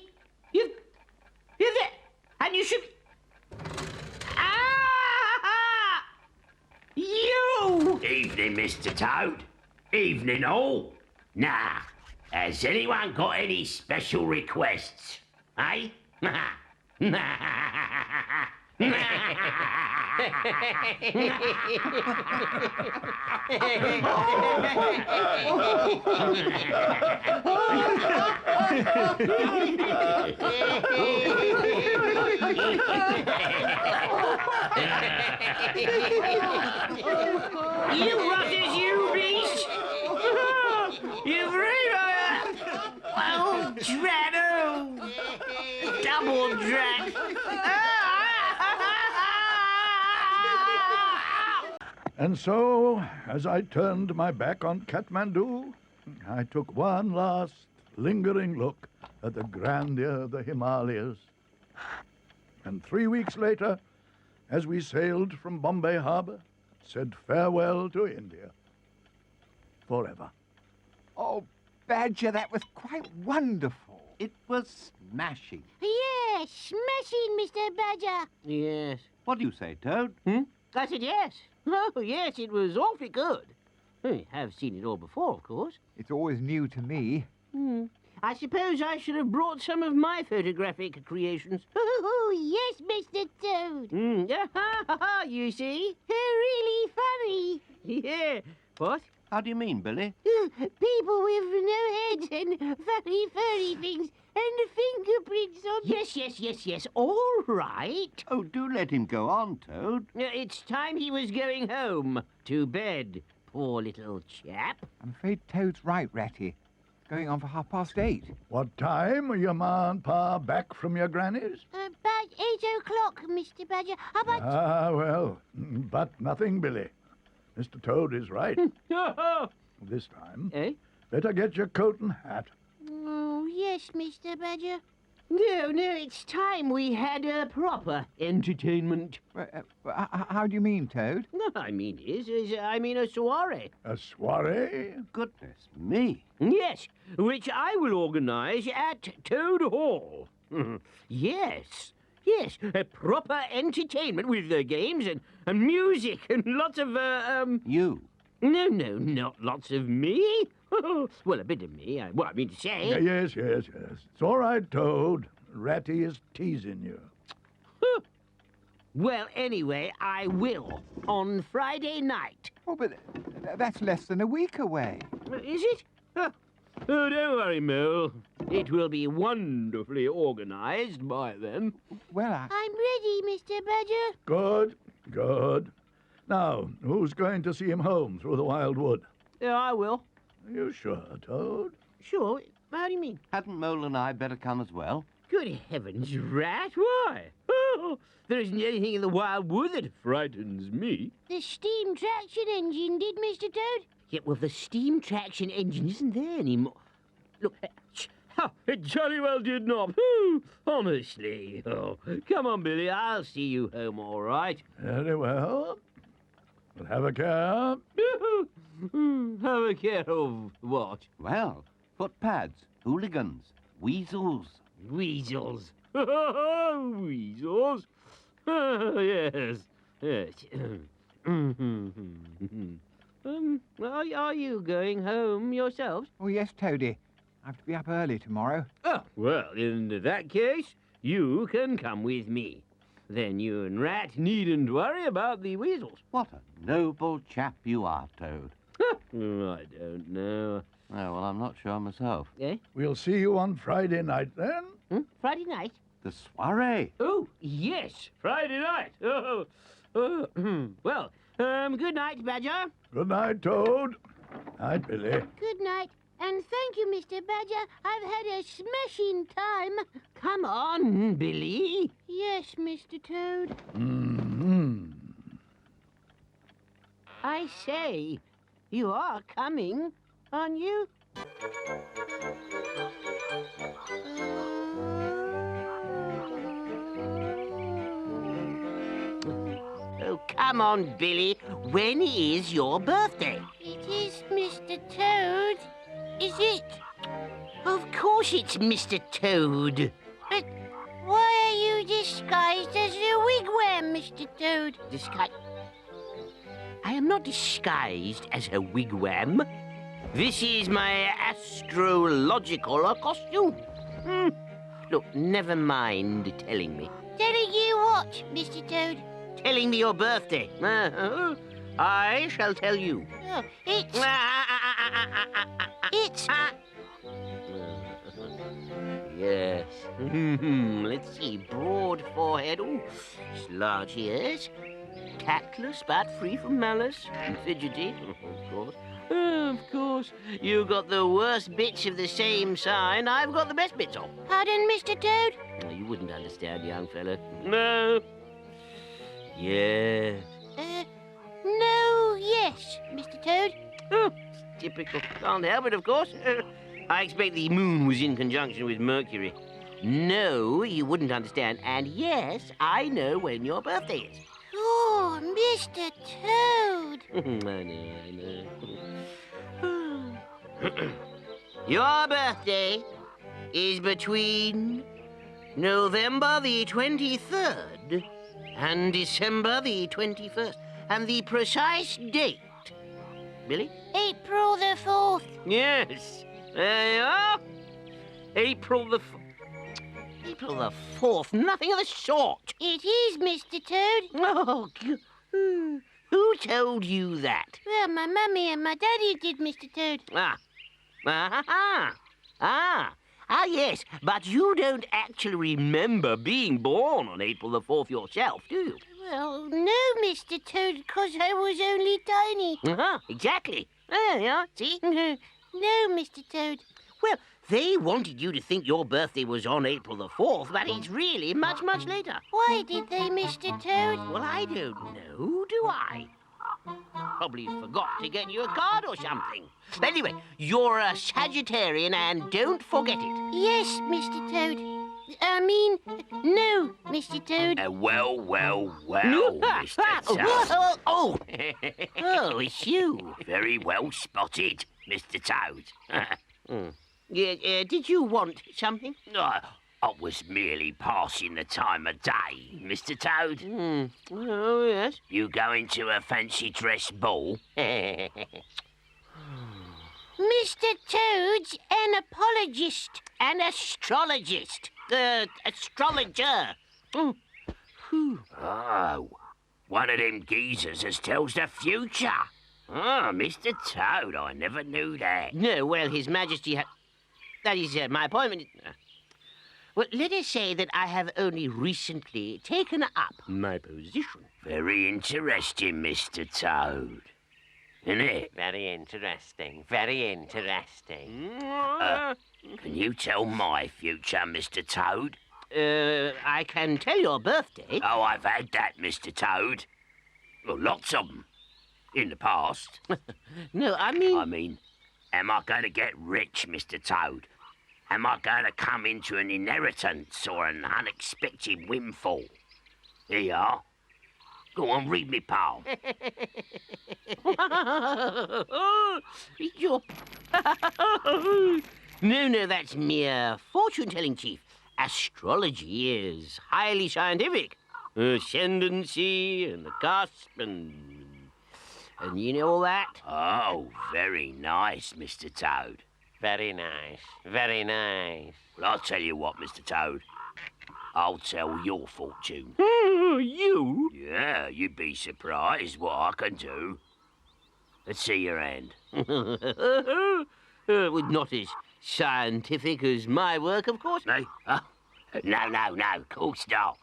You've there. And you should... Ah! You! Evening, Mr. Toad. Evening all. Now, has anyone got any special requests? Eh? You rotters, you beast! You've really... Oh, drat, oh! Double drat! And so, as I turned my back on Kathmandu, I took one last lingering look at the grandeur of the Himalayas. And 3 weeks later, as we sailed from Bombay Harbour, said farewell to India. Forever. Oh, Badger, that was quite wonderful. It was smashing. Yes, smashing, Mr. Badger. Yes. What do you say, Toad? I said yes. Oh, yes, it was awfully good. I have seen it all before, of course. It's always new to me. I suppose I should have brought some of my photographic creations. Oh, yes, Mr. Toad. You see? Really funny. Yeah. What? How do you mean, Billy? People with no heads and funny furry things and fingerprints on... Yes. All right. Oh, do let him go on, Toad. It's time he was going home. To bed, poor little chap. I'm afraid Toad's right, Ratty. It's going on for 8:30. What time are your ma and pa back from your grannies? About 8 o'clock, Mr. Badger. About... Ah, well, but nothing, Billy. Mr. Toad is right. This time, better get your coat and hat. Oh, yes, Mr. Badger. No, it's time we had a proper entertainment. How do you mean, Toad? No, I mean a soiree. A soiree? Goodness me. Yes, which I will organise at Toad Hall. Yes, a proper entertainment with games and music and lots of, You? No, not lots of me. Well, a bit of me, I mean to say. Yes. It's all right, Toad. Ratty is teasing you. Well, anyway, I will, on Friday night. Oh, but that's less than a week away. Is it? Oh, don't worry, Mole. It will be wonderfully organised by then. Well, I'm ready, Mr. Badger. Good. Now, who's going to see him home through the wild wood? Yeah, I will. Are you sure, Toad? Sure. How do you mean? Hadn't Mole and I better come as well? Good heavens, Rat, why? Oh, there isn't anything in the wild wood that frightens me. The steam traction engine did, Mr. Toad. Yeah, well, the steam traction engine isn't there anymore. Look, it jolly well did not. Honestly. Oh, come on, Billy, I'll see you home all right. Very well. But have a care. Have a care of what? Well, footpads, hooligans, weasels. Weasels. Weasels. Yes. Are you going home yourselves? Oh, yes, Toady. I have to be up early tomorrow. Oh, well, in that case, you can come with me. Then you and Rat needn't worry about the weasels. What a noble chap you are, Toad. I don't know. Oh, well, I'm not sure myself. Eh? We'll see you on Friday night, then. Friday night? The soiree. Oh, yes, Friday night. Well, good night, Badger. Good night, Toad. Night, Billy. Good night. And thank you, Mr. Badger. I've had a smashing time. Come on, Billy. Yes, Mr. Toad. I say, you are coming, aren't you? Oh, come on, Billy. When is your birthday? It is, Mr. Toad. Is it? course it's Mr. Toad. But why are you disguised as a wigwam, Mr. Toad? I am not disguised as a wigwam. This is my astrological costume. Look, never mind telling me. Telling you what, Mr. Toad? Telling me your birthday. I shall tell you. Oh, it's... it's... Yes. Let's see. Broad forehead. Ooh, large ears. Tactless but free from malice. And fidgety. Of course. Of course. You got the worst bits of the same sign. I've got the best bits of. Pardon, Mr. Toad? Oh, you wouldn't understand, young fella. No. Yes. No, yes, Mr. Toad. Oh, typical. Can't help it, of course. I expect the moon was in conjunction with Mercury. No, you wouldn't understand. And yes, I know when your birthday is. Oh, Mr. Toad. I know. Your birthday is between November the 23rd and December the 21st. And the precise date, Billy? April the 4th. Yes, there you are. April the 4th. Nothing of the sort. It is, Mr. Toad. Oh, who told you that? Well, my mummy and my daddy did, Mr. Toad. Yes, but you don't actually remember being born on April the 4th yourself, do you? Well, no, Mr. Toad, because I was only tiny. Exactly. There you are, see? No, Mr. Toad. Well, they wanted you to think your birthday was on April the 4th, but it's really much, much later. Why did they, Mr. Toad? Well, I don't know, do I? Probably forgot to get you a card or something. Anyway, you're a Sagittarian and don't forget it. Yes, Mr. Toad. No, Mr. Toad. Well, Mr. Toad. Oh, it's you. Very well spotted, Mr. Toad. Did you want something? I was merely passing the time of day, Mr. Toad. Oh, yes. You going to a fancy dress ball? Mr. Toad's an apologist. An astrologist. Astrologer. Oh, one of them geezers as tells the future. Oh, Mr. Toad, I never knew that. No, well, His Majesty that is, my appointment... Well, let us say that I have only recently taken up my position. Very interesting, Mr. Toad. Isn't it? Very interesting, very interesting. Can you tell my future, Mr. Toad? I can tell your birthday. Oh, I've had that, Mr. Toad. Well, lots of them. In the past. No, I mean, am I going to get rich, Mr. Toad? Am I going to come into an inheritance or an unexpected windfall? Here you are. Go on, read me, pal. No, that's mere fortune-telling, Chief. Astrology is highly scientific. Ascendancy and the cusp and you know all that. Oh, very nice, Mr. Toad. Very nice, very nice. Well, I'll tell you what, Mr. Toad. I'll tell your fortune. You? Yeah, you'd be surprised what I can do. Let's see your hand. Not as scientific as my work, of course. No? No, of course not.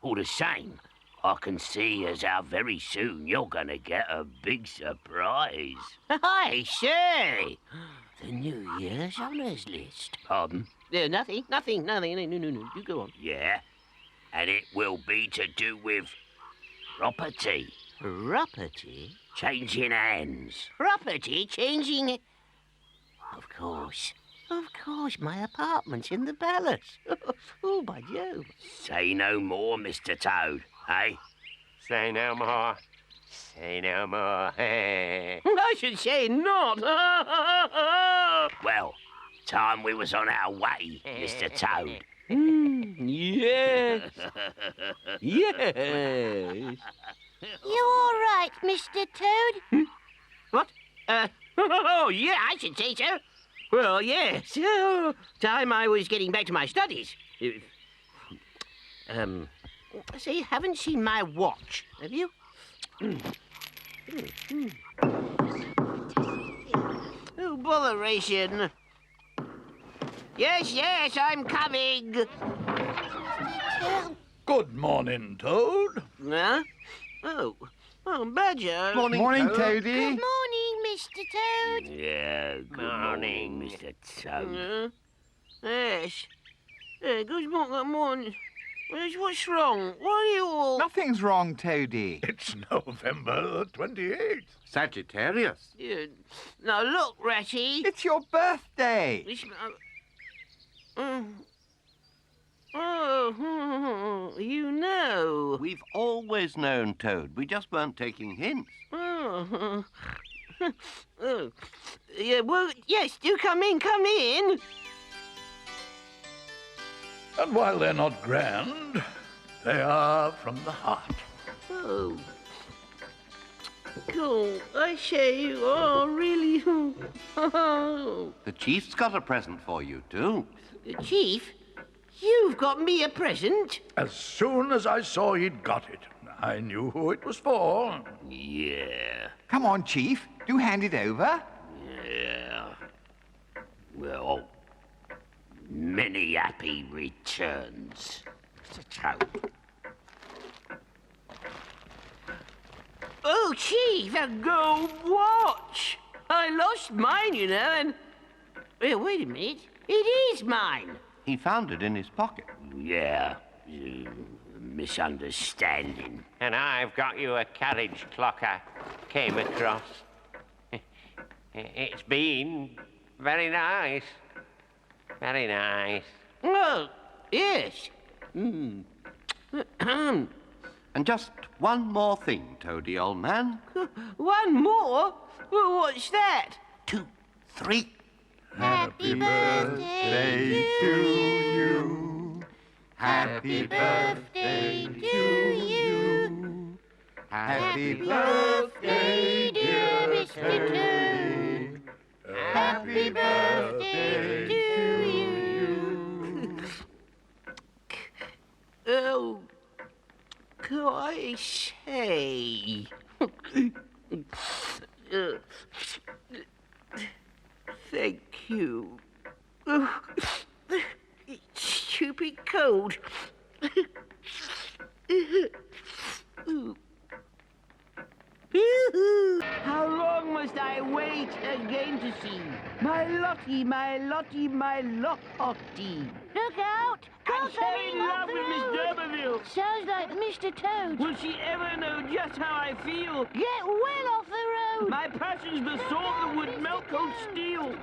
All the same, I can see as how very soon you're going to get a big surprise. I say, the New Year's honours list. Pardon? Nothing. No, you go on. Yeah, and it will be to do with property. Property? Changing hands. Property changing... Of course, my apartment's in the palace. Oh, by Jove. Say no more, Mr. Toad, eh? Say no more. Say no more. I should say not. Well, Time we was on our way, Mr. Toad. Yes. Yes. You all right, Mr. Toad? What? Oh, yeah, I should say so. Well, yes. Oh, time I was getting back to my studies. So you haven't seen my watch, have you? Oh, botheration. Yes, I'm coming. Good morning, Toad. Huh? Oh, Badger. Morning, Toady. Good morning, Mr. Toad. Yeah, good morning, Mr. Toad. Yes. Good morning. What's wrong? What are you all... Nothing's wrong, Toady. It's November the 28th. Sagittarius. Now, look, Ratty. It's your birthday. You know. We've always known, Toad. We just weren't taking hints. Oh. Yeah, well, yes, do come in. And while they're not grand, they are from the heart. Oh. Oh, I say, oh, really? Oh. The Chief's got a present for you, too. Chief, you've got me a present? As soon as I saw he'd got it, I knew who it was for. Yeah, Come on, Chief. Do hand it over. yeah. Well, many happy returns, Mr. Toad. Oh, Chief, a gold watch. I lost mine, you know, and... wait a minute. It is mine. He found it in his pocket. Yeah, misunderstanding. And I've got you a carriage clock I came across. It's been very nice. Very nice. Oh, yes. And just one more thing, Toady, old man. One more? Well, what's that? 2, 3. Happy birthday to you. Happy birthday to you. Happy birthday, dear Mr. Toad. Happy birthday to you. Oh, could I say? Thank you. It's stupid cold. How long must I wait again to see my Lottie, my Lottie, my Lottie? Look out! I'm so in love with Miss d'Urberville. Sounds like Mr. Toad. Will she ever know just how I feel? Get well off the road! My passion's the sword that would melt cold steel.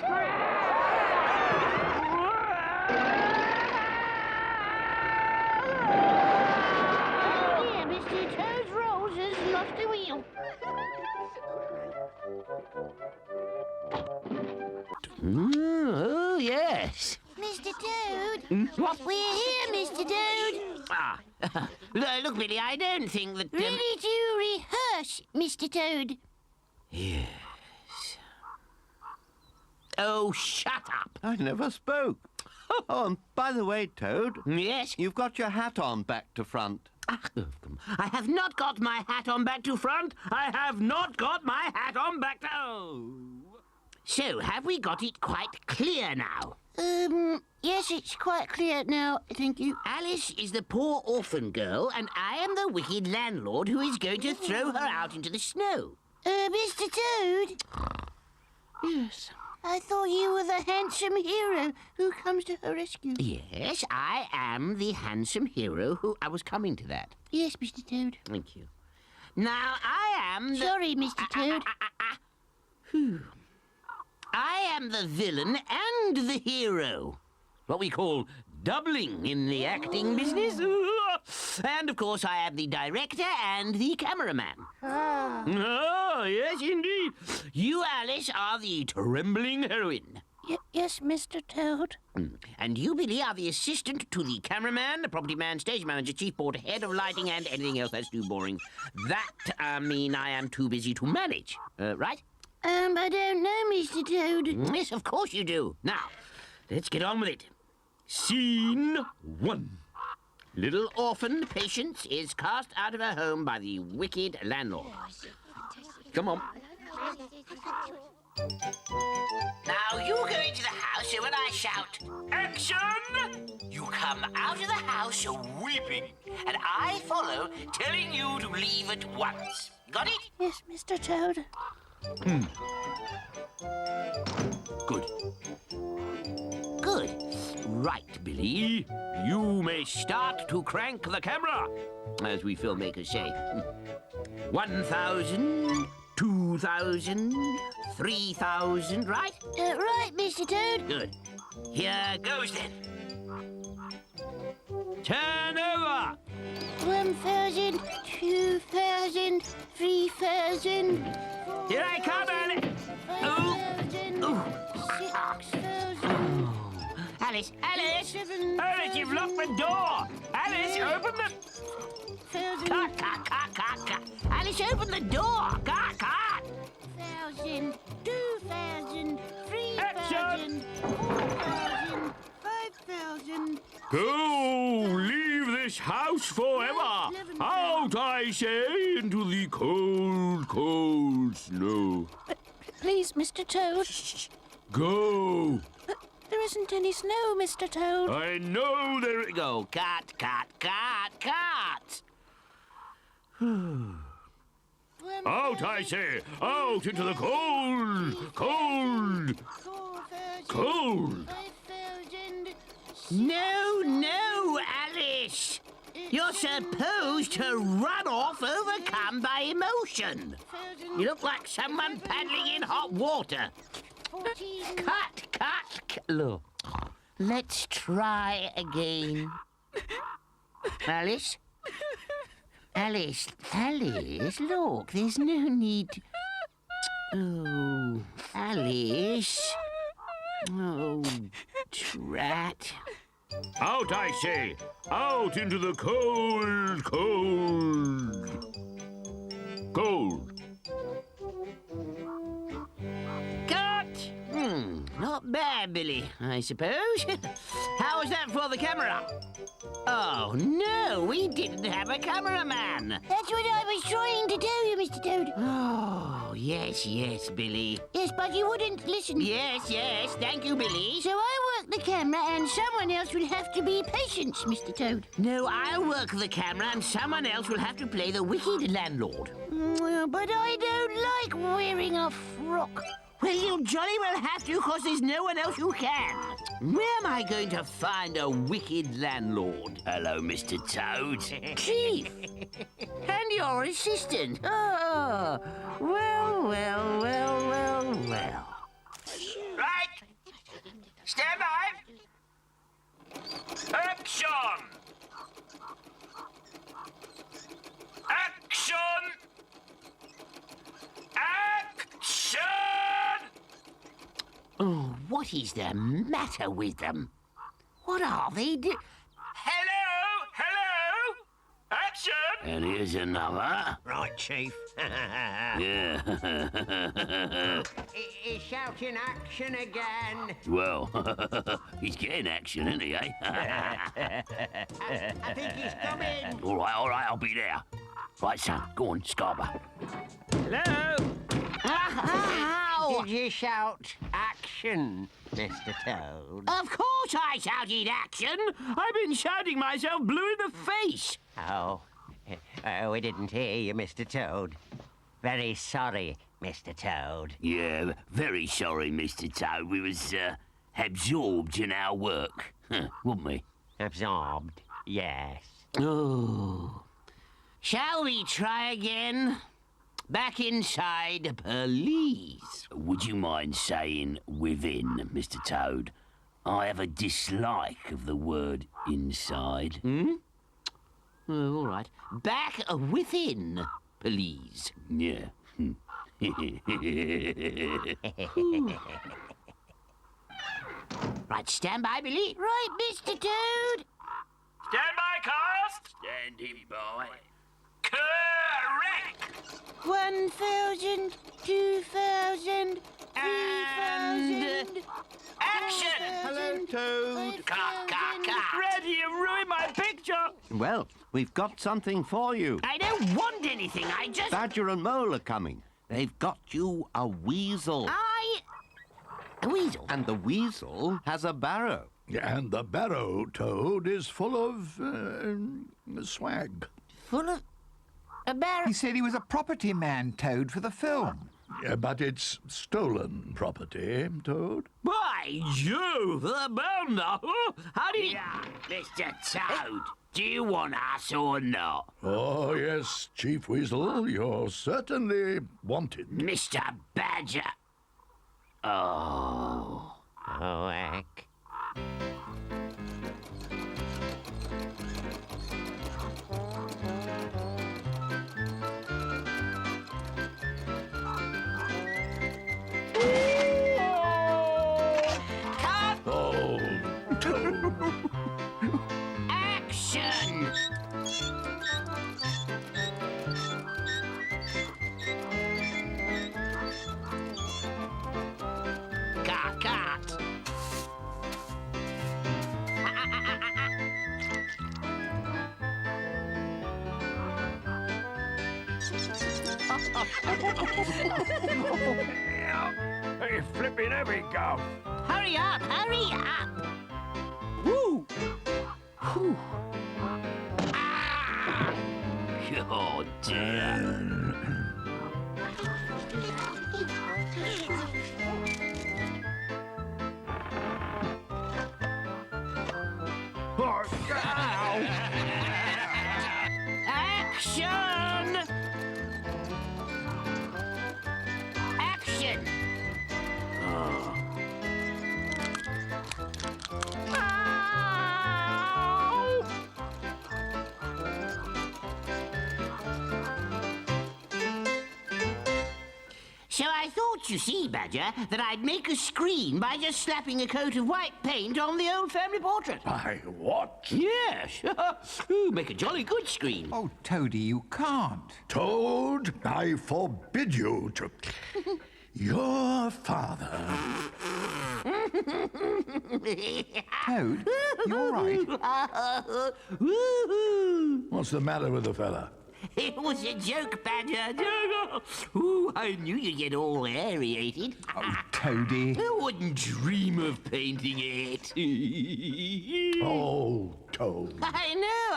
Oh dear, Mr. Toad's Rose has lost a wheel. Oh, yes. Mr. Toad. What? We're here, Mr. Toad. Look, Billy, I don't think that... Ready to rehearse, Mr. Toad. Yes. Oh, shut up. I never spoke. Oh, and by the way, Toad, Yes? you've got your hat on back to front. I have not got my hat on back to front. I have not got my hat on back to... Oh. So, have we got it quite clear now? Yes, it's quite clear now, thank you. Alice is the poor orphan girl, and I am the wicked landlord who is going to throw her out into the snow. Mr. Toad, Yes. I thought you were the handsome hero who comes to her rescue. Yes, I am the handsome hero who... I was coming to that. Yes, Mr. Toad. Thank you. Now, I am the... Sorry, Mr. Toad. I am the villain and the hero. What we call doubling in the acting business. And, of course, I am the director and the cameraman. Oh, yes, indeed. You, Alice, are the trembling heroine. Yes, Mr. Toad. And you, Billy, are the assistant to the cameraman, the property man, stage manager, chief porter, head of lighting, and anything else that's too boring. That, I am too busy to manage. Right? I don't know, Mr. Toad. Yes, of course you do. Now, let's get on with it. Scene 1. Little orphan Patience is cast out of her home by the wicked landlord. Come on. Now, you go into the house, and when I shout, "Action!" you come out of the house weeping, and I follow, telling you to leave at once. Got it? Yes, Mr. Toad. Good. Good. Right, Billy. You may start to crank the camera, as we filmmakers say. 1,000, 2,000, 3,000, right? Right, Mr. Toad. Good. Here goes then. Turn over. 1,000, 2,000, 3,000. Here I come, Alice. 5,000, Oh. 6,000. Alice, Alice! Alice, you've locked the door! Alice, open the... Cut, cut, cut, cut, cut. Alice, open the door! Cut, cut! 1,000, 2,000, 3,000, 4,000, 5,000. Go! Leave this house forever! Out, I say, into the cold, cold snow. Please, Mr. Toad. Go! There isn't any snow, Mr. Toad. I know there... Go, cut, cut, cut, cut! Out, I say! Out into the cold, cold, 4,000, cold! 5,000. No, Alice! You're supposed to run off overcome by emotion. You look like someone paddling in hot water. Cut. Look, let's try again. Alice? Alice, look, there's no need to... Oh, Alice. Oh, drat. Out, I say! Out into the cold, cold, cold. Cut! Not bad, Billy, I suppose. How was that for the camera? Oh, no, we didn't have a cameraman. That's what I was trying to tell you, Mr. Toad. Oh, yes, Billy. Yes, but you wouldn't listen. Yes, thank you, Billy. So I work the camera and someone else would have to be Patience, Mr. Toad. No, I'll work the camera and someone else will have to play the wicked landlord. But I don't like wearing a frock. Well, you jolly well have to, because there's no one else who can. Where am I going to find a wicked landlord? Hello, Mr. Toad. Chief! And your assistant. Oh, well. Right. Stand by. Action! Action! Action! Oh, what is the matter with them? What are they doing? Hello! Action! And here's another. Right, Chief. Yeah. He's shouting action again. Well, he's getting action, isn't he, eh? I think he's coming. All right, I'll be there. Right, son, go on, Scarborough. Hello? Ow! Did you shout action, Mr. Toad? Of course I shouted action. I've been shouting myself blue in the face. Oh, we didn't hear you, Mr. Toad. Very sorry, Mr. Toad. Yeah, very sorry, Mr. Toad. We was absorbed in our work, weren't we? Absorbed, yes. Oh. Shall we try again? Back inside, please. Would you mind saying within, Mr. Toad? I have a dislike of the word inside. Oh, all right. Back within, please. Yeah. Right, stand by, Billy. Right, Mr. Toad. Stand by, cast. Standing by. Correct. 1,000, 2,000, 3,000. Action! Hello, Toad. Cut, cut, cut. Fred, you ruined my picture. Well, we've got something for you. I don't want anything. I just... Badger and Mole are coming. They've got you a weasel. A weasel? And the weasel has a barrow. And the barrow, Toad, is full of swag. Full of a barrow. He said he was a property man, Toad, for the film. Yeah, but it's stolen property, Toad. By Jove, the bounder. How do you... Yeah, Mr. Toad. Do you want us or not? Oh, yes, Chief Weasel, you're certainly wanted. Mr. Badger. Oh. Oh, heck. Oh, Toad. Action! Cut. Hey, flipping heavy, Gov. Hurry up, hurry up. Woo! Ah! Oh, dear. Action! Action! Oh. So I thought, you see, Badger, that I'd make a screen by just slapping a coat of white paint on the old family portrait. By what? Yes. Ooh, make a jolly good screen. Oh, Toady, you can't. Toad, I forbid you to... Your father... Toad, you all right? What's the matter with the fella? It was a joke, Badger. Ooh, I knew you'd get all aerated. Oh, Toady. I wouldn't dream of painting it. Oh, Toad. I know.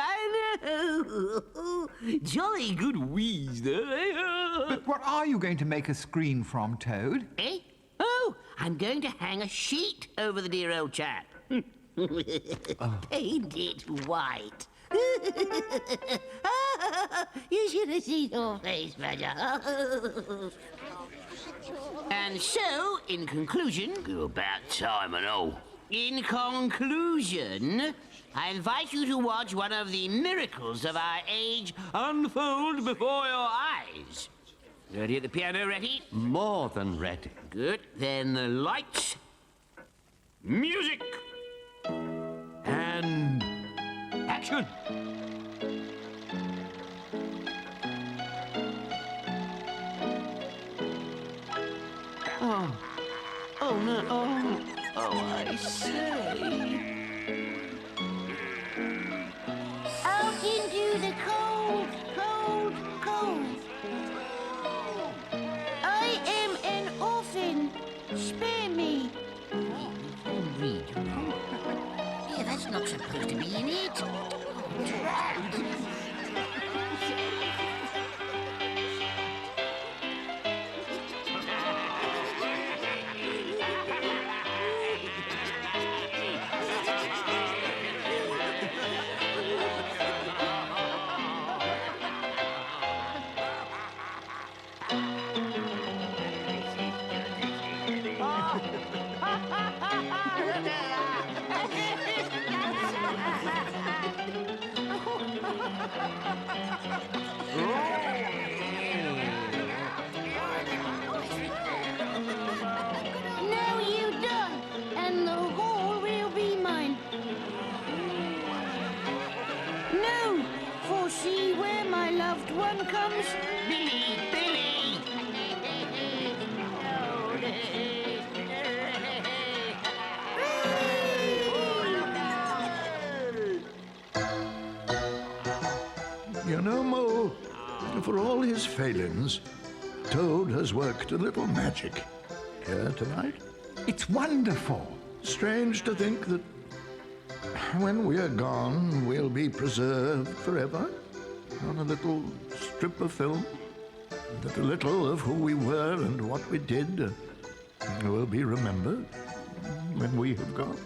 Jolly good wheeze, though. But what are you going to make a screen from, Toad? Eh? Oh, I'm going to hang a sheet over the dear old chap. Paint it white. You should have seen your face, Badger. And so, in conclusion... About time and all. In conclusion, I invite you to watch one of the miracles of our age unfold before your eyes. Ready at the piano, ready? More than ready. Good. Then the lights, music, and action. Oh no! Oh, I say. Out into the cold, cold, cold. I am an orphan. Spare me. Read. Yeah, that's not supposed to be in it. Now you done, and the hall will comes Billy, Billy! You know, Mo, for all his failings, Toad has worked a little magic here tonight. It's wonderful. Strange to think that when we're gone, we'll be preserved forever on a little strip of film. That a little of who we were and what we did will be remembered when we have gone.